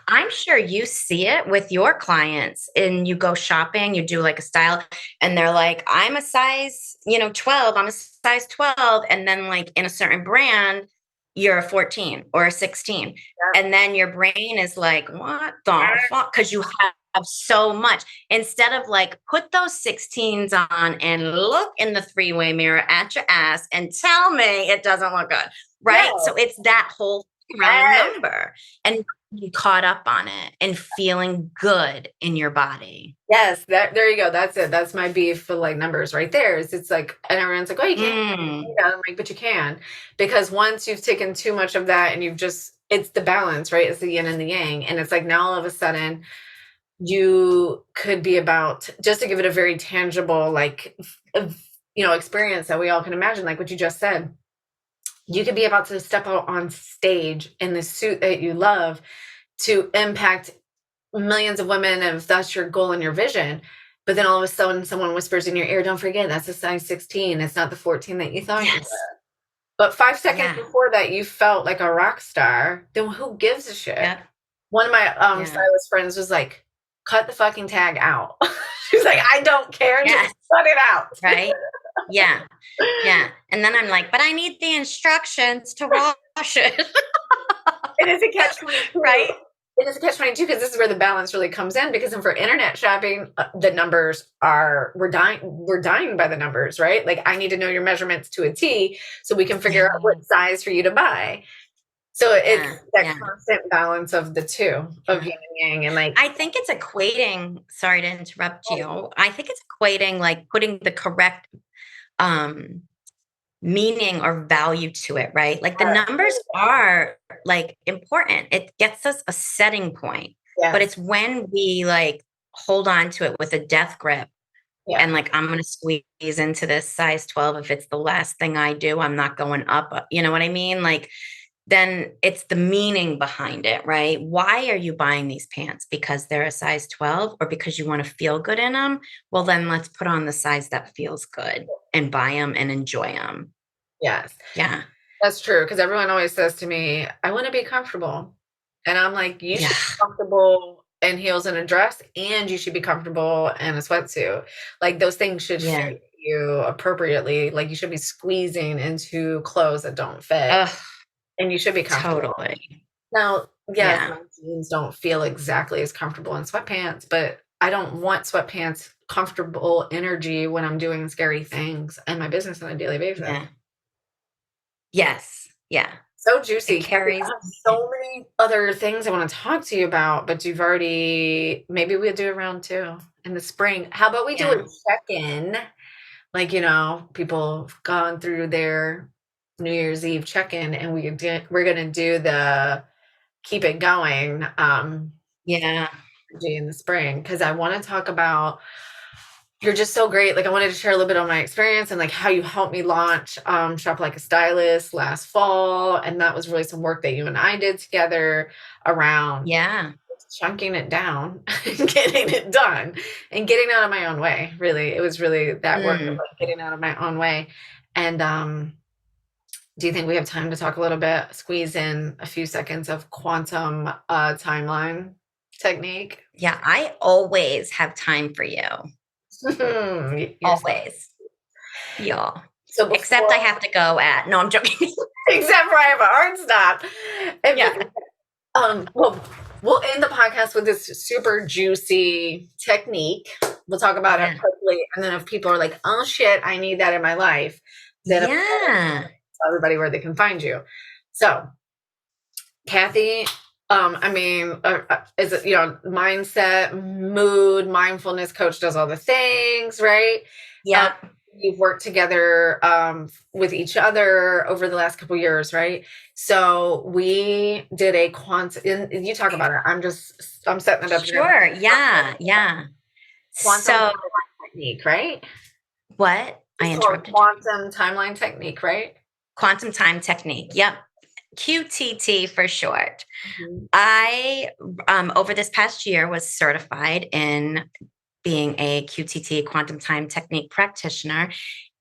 I'm sure you see it with your clients, and you go shopping, you do like a style, and they're like, I'm a size, 12, I'm a size 12. And then like in a certain brand, you're a 14 or a 16. And then your brain is like, what the fuck? Because you have so much. Instead of like, put those 16s on and look in the three-way mirror at your ass and tell me it doesn't look good. Right. So it's that whole round number, and you caught up on it and feeling good in your body. Yes, there you go. That's it. That's my beef for like numbers right there. It's like, and everyone's like, oh, you can't. I'm like, but you can, because once you've taken too much of that, and it's the balance, right? It's the yin and the yang. And it's like, now all of a sudden you could be about, just to give it a very tangible, like, experience that we all can imagine, like what you just said. You could be about to step out on stage in the suit that you love to impact millions of women, if that's your goal and your vision. But then all of a sudden someone whispers in your ear, don't forget, that's a size 16. It's not the 14 that you thought you were. But 5 seconds before that, you felt like a rock star. Then who gives a shit? Yeah. One of my stylist friends was like, cut the fucking tag out. She's like, I don't care. Just cut it out. Right. Yeah. And then I'm like, but I need the instructions to wash it. It is a catch-22, right? It is a catch-22, because this is where the balance really comes in. Because for internet shopping, the numbers we're dying by the numbers, right? Like, I need to know your measurements to a T so we can figure out what size for you to buy. So it's that constant balance of the two, of yin and yang. And like, I think it's equating, sorry to interrupt you. I think it's equating like putting the correct meaning or value to it, right? Like the numbers are like important. It gets us a setting point, but it's when we like hold on to it with a death grip and like, I'm going to squeeze into this size 12. If it's the last thing I do, I'm not going up. You know what I mean? Like, then it's the meaning behind it, right? Why are you buying these pants? Because they're a size 12, or because you want to feel good in them? Well, then let's put on the size that feels good and buy them and enjoy them. Yes. Yeah. That's true. Because everyone always says to me, I want to be comfortable. And I'm like, you should be comfortable in heels and a dress, and you should be comfortable in a sweatsuit. Like, those things should fit you appropriately. Like, you should be squeezing into clothes that don't fit. And you should be comfortable. Totally. Now, my jeans don't feel exactly as comfortable in sweatpants, but I don't want sweatpants comfortable energy when I'm doing scary things in my business on a daily basis. Yeah. Yes. Yeah. So juicy. It carries. I have so many other things I want to talk to you about, but you've already, maybe we'll do a round 2 in the spring. How about we do Yeah. a check-in? Like, you know, people have gone through their New Year's Eve check-in, and we're going to do the keep it going Yeah. in the spring, because I want to talk about, you're just so great. Like, I wanted to share a little bit on my experience and like how you helped me launch Shop Like a Stylist last fall. And that was really some work that you and I did together around Yeah. chunking it down, getting it done, and getting out of my own way. Really, it was really that work of like getting out of my own way. And do you think we have time to talk a little bit, squeeze in a few seconds of quantum timeline technique? Yeah. I always have time for you. You're Always. Yeah. so before, Except I have to go at. No, I'm joking. except for I have a hard stop. Yeah. Well, we'll end the podcast with this super juicy technique. We'll talk about it quickly, and then if people are like, "Oh shit, I need that in my life," then Yeah. tell everybody where they can find you. So, Kathy, I mean, is it, you know, mindset, mood, mindfulness coach, does all the things, right? Yeah. You've worked together with each other over the last couple of years, right? So we did a quantum, you talk about it. I'm setting it up. Sure. Yeah. Yeah. Quantum So timeline technique, right? what? I It's called interrupted you. quantum timeline technique, right? Quantum time technique. Yep. QTT for short. Mhm. I, over this past year, was certified in being a QTT, quantum time technique practitioner.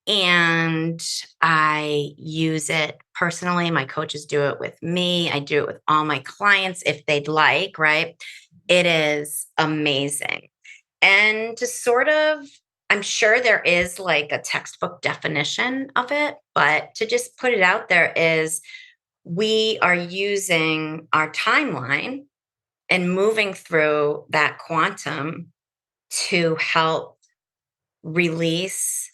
And I use it personally. My coaches do it with me. I do it with all my clients if they'd like, right? It is amazing. And to sort of, I'm sure there is like a textbook definition of it, but to just put it out there is we are using our timeline and moving through that quantum to help release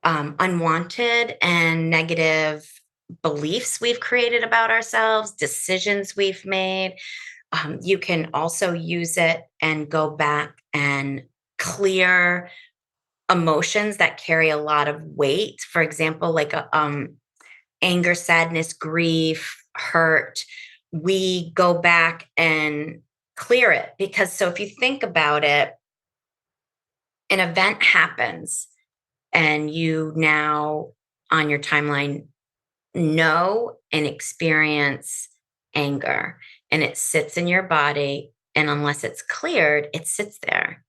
unwanted and negative beliefs we've created about ourselves, decisions we've made. You can also use it and go back and clear emotions that carry a lot of weight. For example, like anger, sadness, grief, hurt. We go back and clear it because so if you think about it, an event happens and you now on your timeline know and experience anger and it sits in your body. And unless it's cleared, it sits there.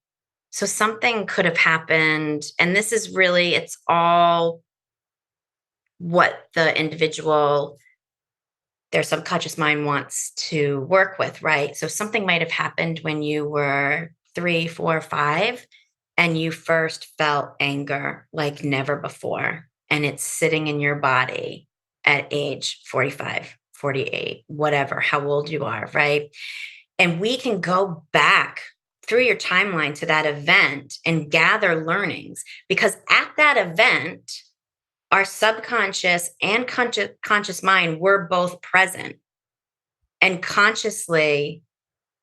So something could have happened. And this is really, it's all what the individual, their subconscious mind wants to work with, right? So something might have happened when you were 3, 4, 5, and you first felt anger like never before. And it's sitting in your body at age 45, 48, whatever, how old you are, right? And we can go back through your timeline to that event and gather learnings because at that event, our subconscious and conscious mind were both present. And consciously,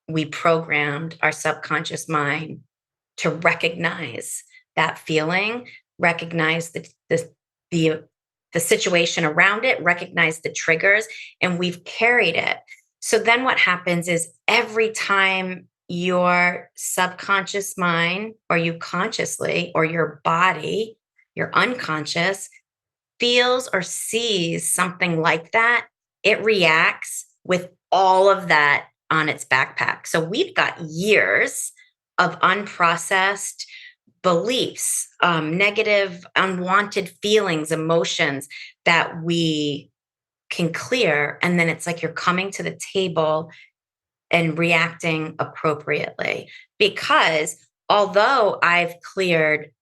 we programmed our subconscious mind to recognize that feeling, recognize the situation around it, recognize the triggers, and we've carried it. So then what happens is every time your subconscious mind or you consciously or your body, your unconscious feels or sees something like that, it reacts with all of that on its backpack. So we've got years of unprocessed beliefs, negative, unwanted feelings, emotions that we can clear. And then it's like you're coming to the table and reacting appropriately. Because although I've cleared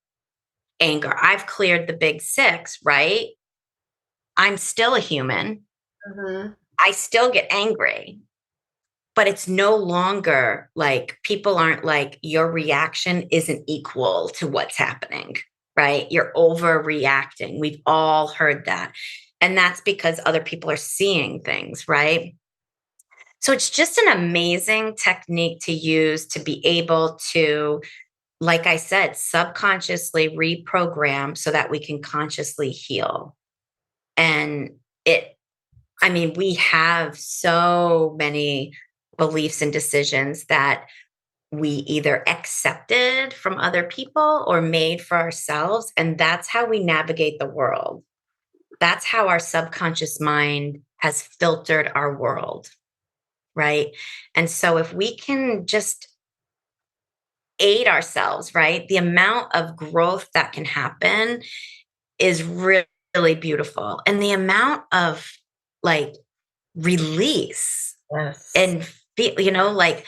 anger, I've cleared the big 6, right? I'm still a human. Mhm. I still get angry, but it's no longer like people aren't like your reaction isn't equal to what's happening, right? You're overreacting. We've all heard that. And that's because other people are seeing things, right? So it's just an amazing technique to use to be able to, like I said, subconsciously reprogram so that we can consciously heal. And it, I mean, we have so many beliefs and decisions that we either accepted from other people or made for ourselves. And that's how we navigate the world. That's how our subconscious mind has filtered our world. Right. And so if we can just aid ourselves, right, the amount of growth that can happen is really beautiful. And the amount of like release Yes. and feel, like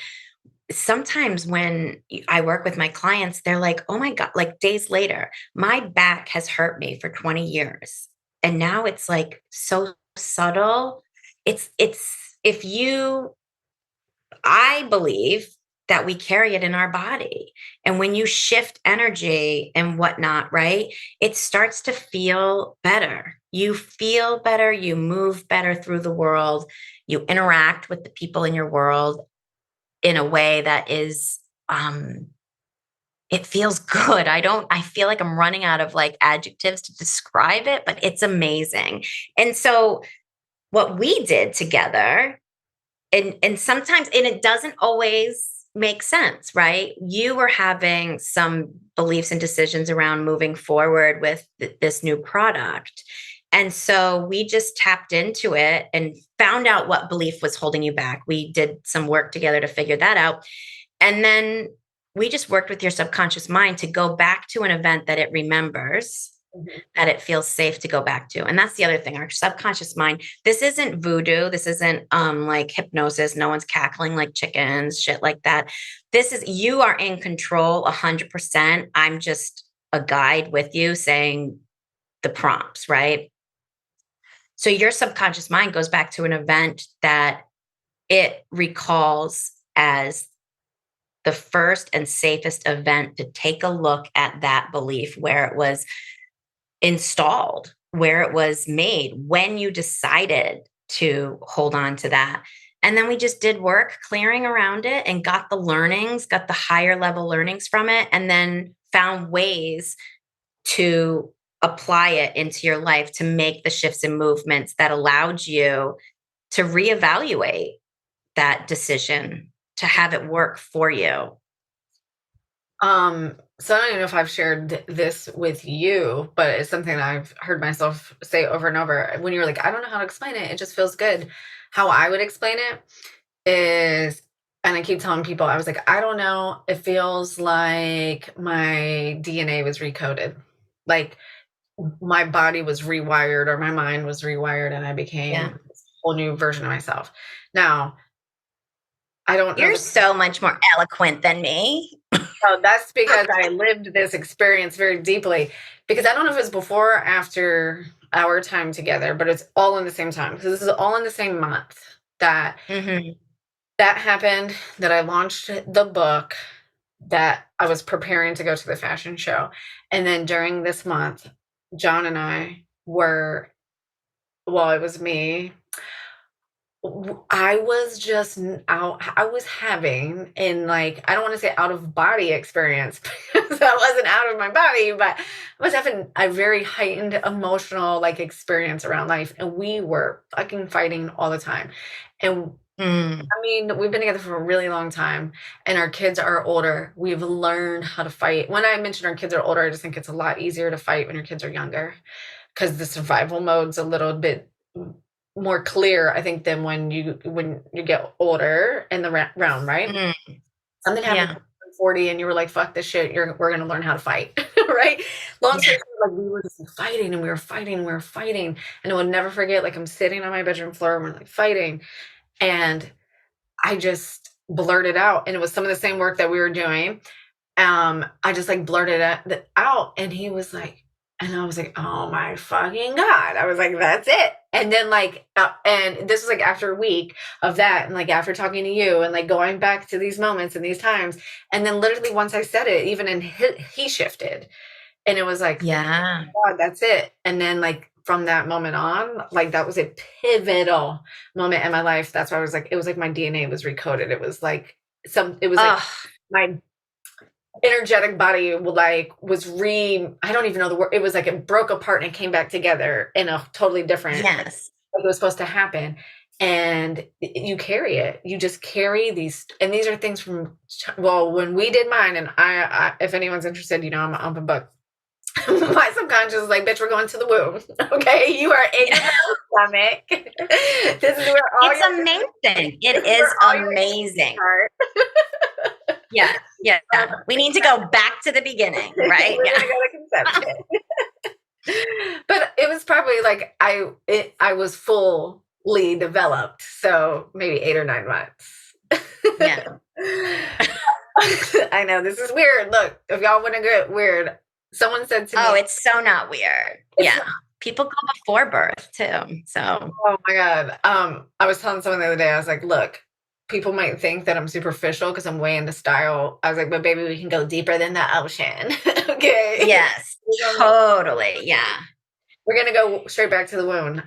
sometimes when I work with my clients, they're like, oh my God, like days later, my back has hurt me for 20 years. And now it's like so subtle. If you, I believe that we carry it in our body. And when you shift energy and whatnot, right, it starts to feel better. You feel better, you move better through the world, you interact with the people in your world in a way that is it feels good. I feel like I'm running out of like adjectives to describe it, but it's amazing. And so what we did together, and sometimes, and it doesn't always make sense, right? You were having some beliefs and decisions around moving forward with this new product. And so we just tapped into it and found out what belief was holding you back. We did some work together to figure that out. And then we just worked with your subconscious mind to go back to an event that it remembers, that it feels safe to go back to. And that's the other thing, our subconscious mind. This isn't voodoo. This isn't like hypnosis. No one's cackling like chickens, shit like that. This is, you are in control 100%. I'm just a guide with you saying the prompts, right? So your subconscious mind goes back to an event that it recalls as the first and safest event to take a look at that belief, where it was installed, where it was made, when you decided to hold on to that. And then we just did work clearing around it and got the learnings, got the higher level learnings from it, and then found ways to apply it into your life to make the shifts and movements that allowed you to reevaluate that decision, to have it work for you. So I don't even know if I've shared this with you, but it's something that I've heard myself say over and over. When you're like, I don't know how to explain it, it just feels good. How I would explain it is, and I keep telling people, I was like, I don't know. It feels like my DNA was recoded. Like my body was rewired or my mind was rewired and I became Yeah. a whole new version of myself. Now, I don't know. You're so much more eloquent than me. Oh, that's because I lived this experience very deeply. Because I don't know if it's before or after our time together, but it's all in the same time. Because this is all in the same month that Mhm. that happened, that I launched the book, that I was preparing to go to the fashion show. And then during this month, John and I were, well, it was me. I was just out. I was having, in like, I don't want to say out of body experience because I wasn't out of my body, but I was having a very heightened emotional like experience around life, and we were fucking fighting all the time. And Mm. I mean, we've been together for a really long time, and our kids are older. We've learned how to fight. When I mention our kids are older, I just think it's a lot easier to fight when your kids are younger, because the survival mode's a little bit more clear, I think, than when you get older in the realm, right? Mm. Something happened Yeah. when you were 40 and you were like, fuck this shit, we're gonna learn how to fight. Right? Long story Yeah. short, like we were just fighting and we were fighting, we were fighting. And I would never forget, like I'm sitting on my bedroom floor and we're like fighting. And I just blurted out, and it was some of the same work that we were doing. I just like blurted out, and he was like, and I was like, oh my fucking God. I was like, that's it. And then like, and this was like after a week of that, and like after talking to you, and like going back to these moments and these times, and then literally once I said it, even in he shifted, and it was like, Yeah. oh God, that's it. And then like from that moment on, like that was a pivotal moment in my life. That's why I was like, it was like my DNA was recoded. It was like it was like Oh, my energetic body was I don't even know the word. It was like it broke apart and it came back together in a totally different, yes. like it was supposed to happen. And you carry it. You just carry these, and these are things from, well, when we did mine, and I if anyone's interested, I'm an open book. My subconscious is like, bitch, we're going to the womb. Okay, you are in your stomach. This is where all It's amazing. It is amazing. Yeah. Yeah. We need to go back to the beginning, right? We're Yeah. gonna go to conception. But it was probably like I was fully developed, so maybe 8 or 9 months. Yeah. I know this is weird. Look, if y'all want to get weird, someone said to me, Oh, it's so not weird. Yeah. People go before birth too. So, oh my God. I was telling someone the other day, I was like, look, people might think that I'm superficial because I'm way into style. I was like, but baby, we can go deeper than the ocean. Okay. yes, totally. Yeah. We're gonna go straight back to the wound.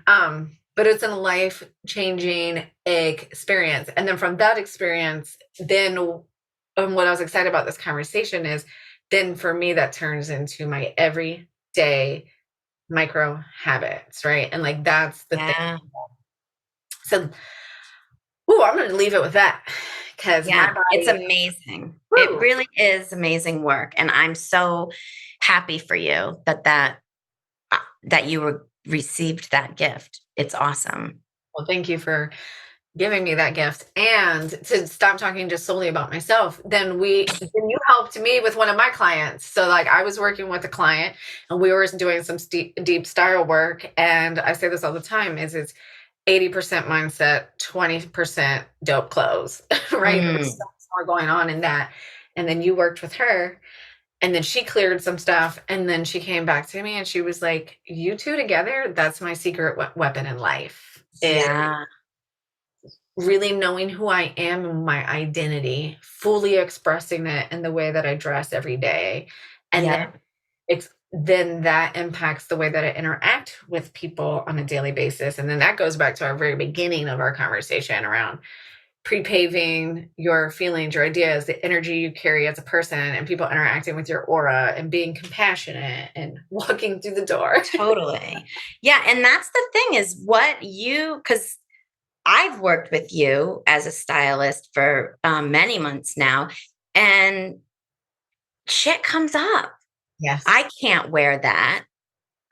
But it's a life-changing experience. And then from that experience, then what I was excited about this conversation is then for me that turns into my everyday micro habits, right? And like that's the thing. So I'm gonna leave it with that because it's amazing. Woo. It really is amazing work. And I'm so happy for you that you received that gift. It's awesome. Well, thank you for giving me that gift. And to stop talking just solely about myself, then you helped me with one of my clients. So like I was working with a client and we were doing some deep style work. And I say this all the time is it's 80% mindset, 20% dope clothes, right? There's so much more going on in that. And then you worked with her. And then she cleared some stuff. And then she came back to me and she was like, you two together, that's my secret weapon in life. Yeah. Really knowing who I am and my identity, fully expressing it in the way that I dress every day. And then that impacts the way that I interact with people on a daily basis. And then that goes back to our very beginning of our conversation around prepaving your feelings, your ideas, the energy you carry as a person, and people interacting with your aura and being compassionate and walking through the door. Totally. Yeah. And that's the thing is because I've worked with you as a stylist for many months now, and shit comes up. Yes. I can't wear that.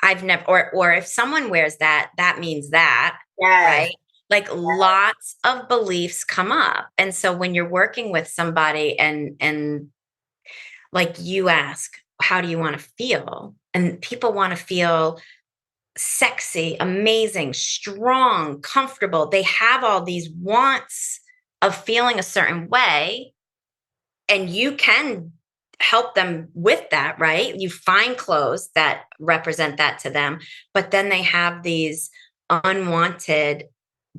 I've never, or if someone wears that, that means that, right? Like lots of beliefs come up. And so when you're working with somebody and like you ask, how do you want to feel? And people want to feel sexy, amazing, strong, comfortable. They have all these wants of feeling a certain way, and you can help them with that, right? You find clothes that represent that to them, but then they have these unwanted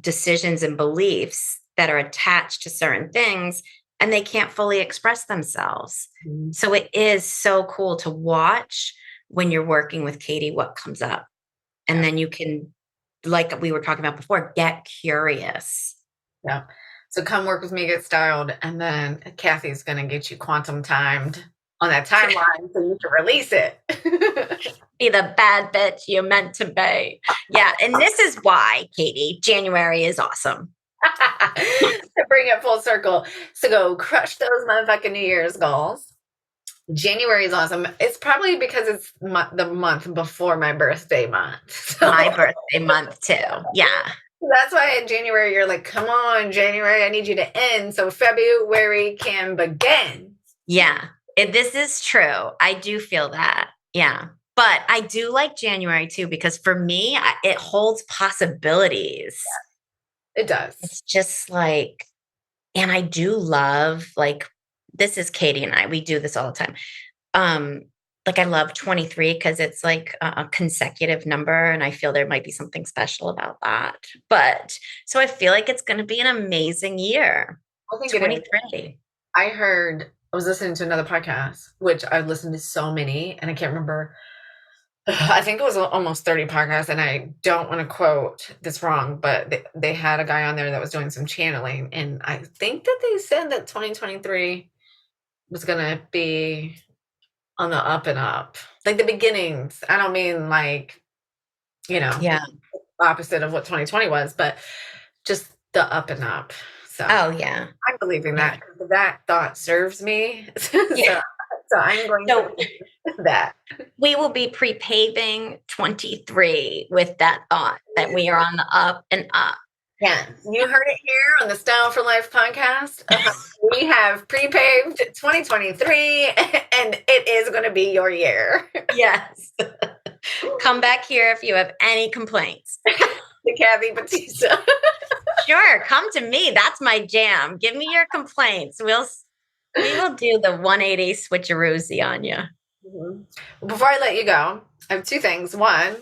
decisions and beliefs that are attached to certain things, and they can't fully express themselves. Mm-hmm. So it is so cool to watch when you're working with Katie, what comes up. And then you can, like we were talking about before, get curious. Yeah. So come work with me, get styled. And then Kathy's going to get you quantum timed on that timeline so you can release it. Be the bad bitch you're meant to be. Yeah. And this is why, Katie, January is awesome. To bring it full circle. So go crush those motherfucking New Year's goals. January is awesome. It's probably because it's the month before my birthday month. So. My birthday month too. Yeah. That's why in January, you're like, come on, January, I need you to end so February can begin. Yeah, this is true. I do feel that. Yeah. But I do like January too, because for me, it holds possibilities. Yeah, it does. It's just like, and I do love, like, this is Katie and I, we do this all the time. like I love 23 because it's like a consecutive number, and I feel there might be something special about that. But so I feel like it's going to be an amazing year. I think it is. 23. I was listening to another podcast, which I've listened to so many, and I can't remember. I think it was almost 30 podcasts, and I don't want to quote this wrong, but they had a guy on there that was doing some channeling, and I think that they said that 2023 was going to be on the up and up, like the beginnings. I don't mean like, Yeah. opposite of what 2020 was, but just the up and up. So Oh, yeah. I'm believing that that thought serves me. Yeah. So I'm going to do that. We will be prepaving 23 with that thought that we are on the up and up. Yeah, you heard it here on the Style for Life podcast. We have prepaved 2023, and it is going to be your year. Yes. Come back here if you have any complaints. The Kathy Batista. Sure, come to me. That's my jam. Give me your complaints. We will do the 180 switcheroozy on you. Mm-hmm. Before I let you go, I have two things. One,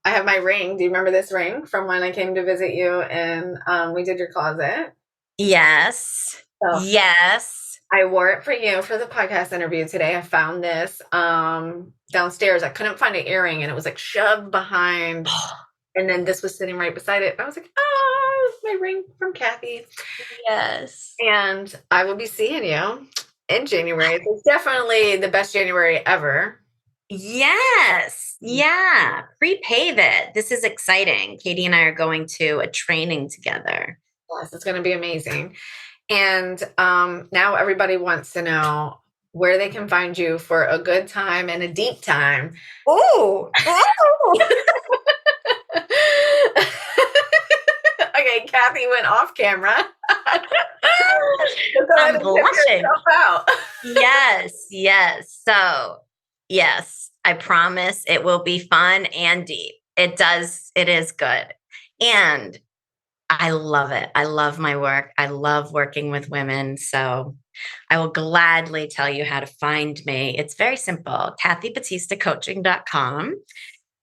I have my ring. Do you remember this ring from when I came to visit you and we did your closet? Yes. So yes. I wore it for you for the podcast interview today. I found this downstairs. I couldn't find an earring, and it was like shoved behind. And then this was sitting right beside it. I was like, it's my ring from Kathy. Yes. And I will be seeing you in January. It's definitely the best January ever. Yes. Yeah. Prepave it. This is exciting. Katie and I are going to a training together. Yes, it's going to be amazing. And now everybody wants to know where they can find you for a good time and a deep time. Ooh. Okay, Kathy went off camera. I'm blushing. Yes. So, yes, I promise it will be fun and deep. It is good. And I love it. I love my work. I love working with women. So I will gladly tell you how to find me. It's very simple. KathyBatistaCoaching.com.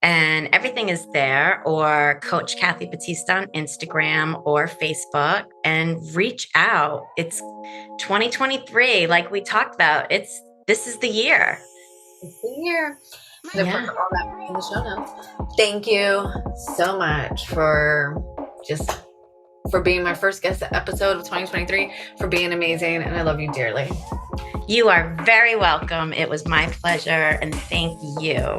And everything is there, or Coach Kathy Batista on Instagram or Facebook, and reach out. It's 2023, like we talked about. This is the year. It's the year. Put all that in the show notes. Thank you so much for being my first guest episode of 2023, for being amazing, and I love you dearly. You are very welcome. It was my pleasure, and thank you.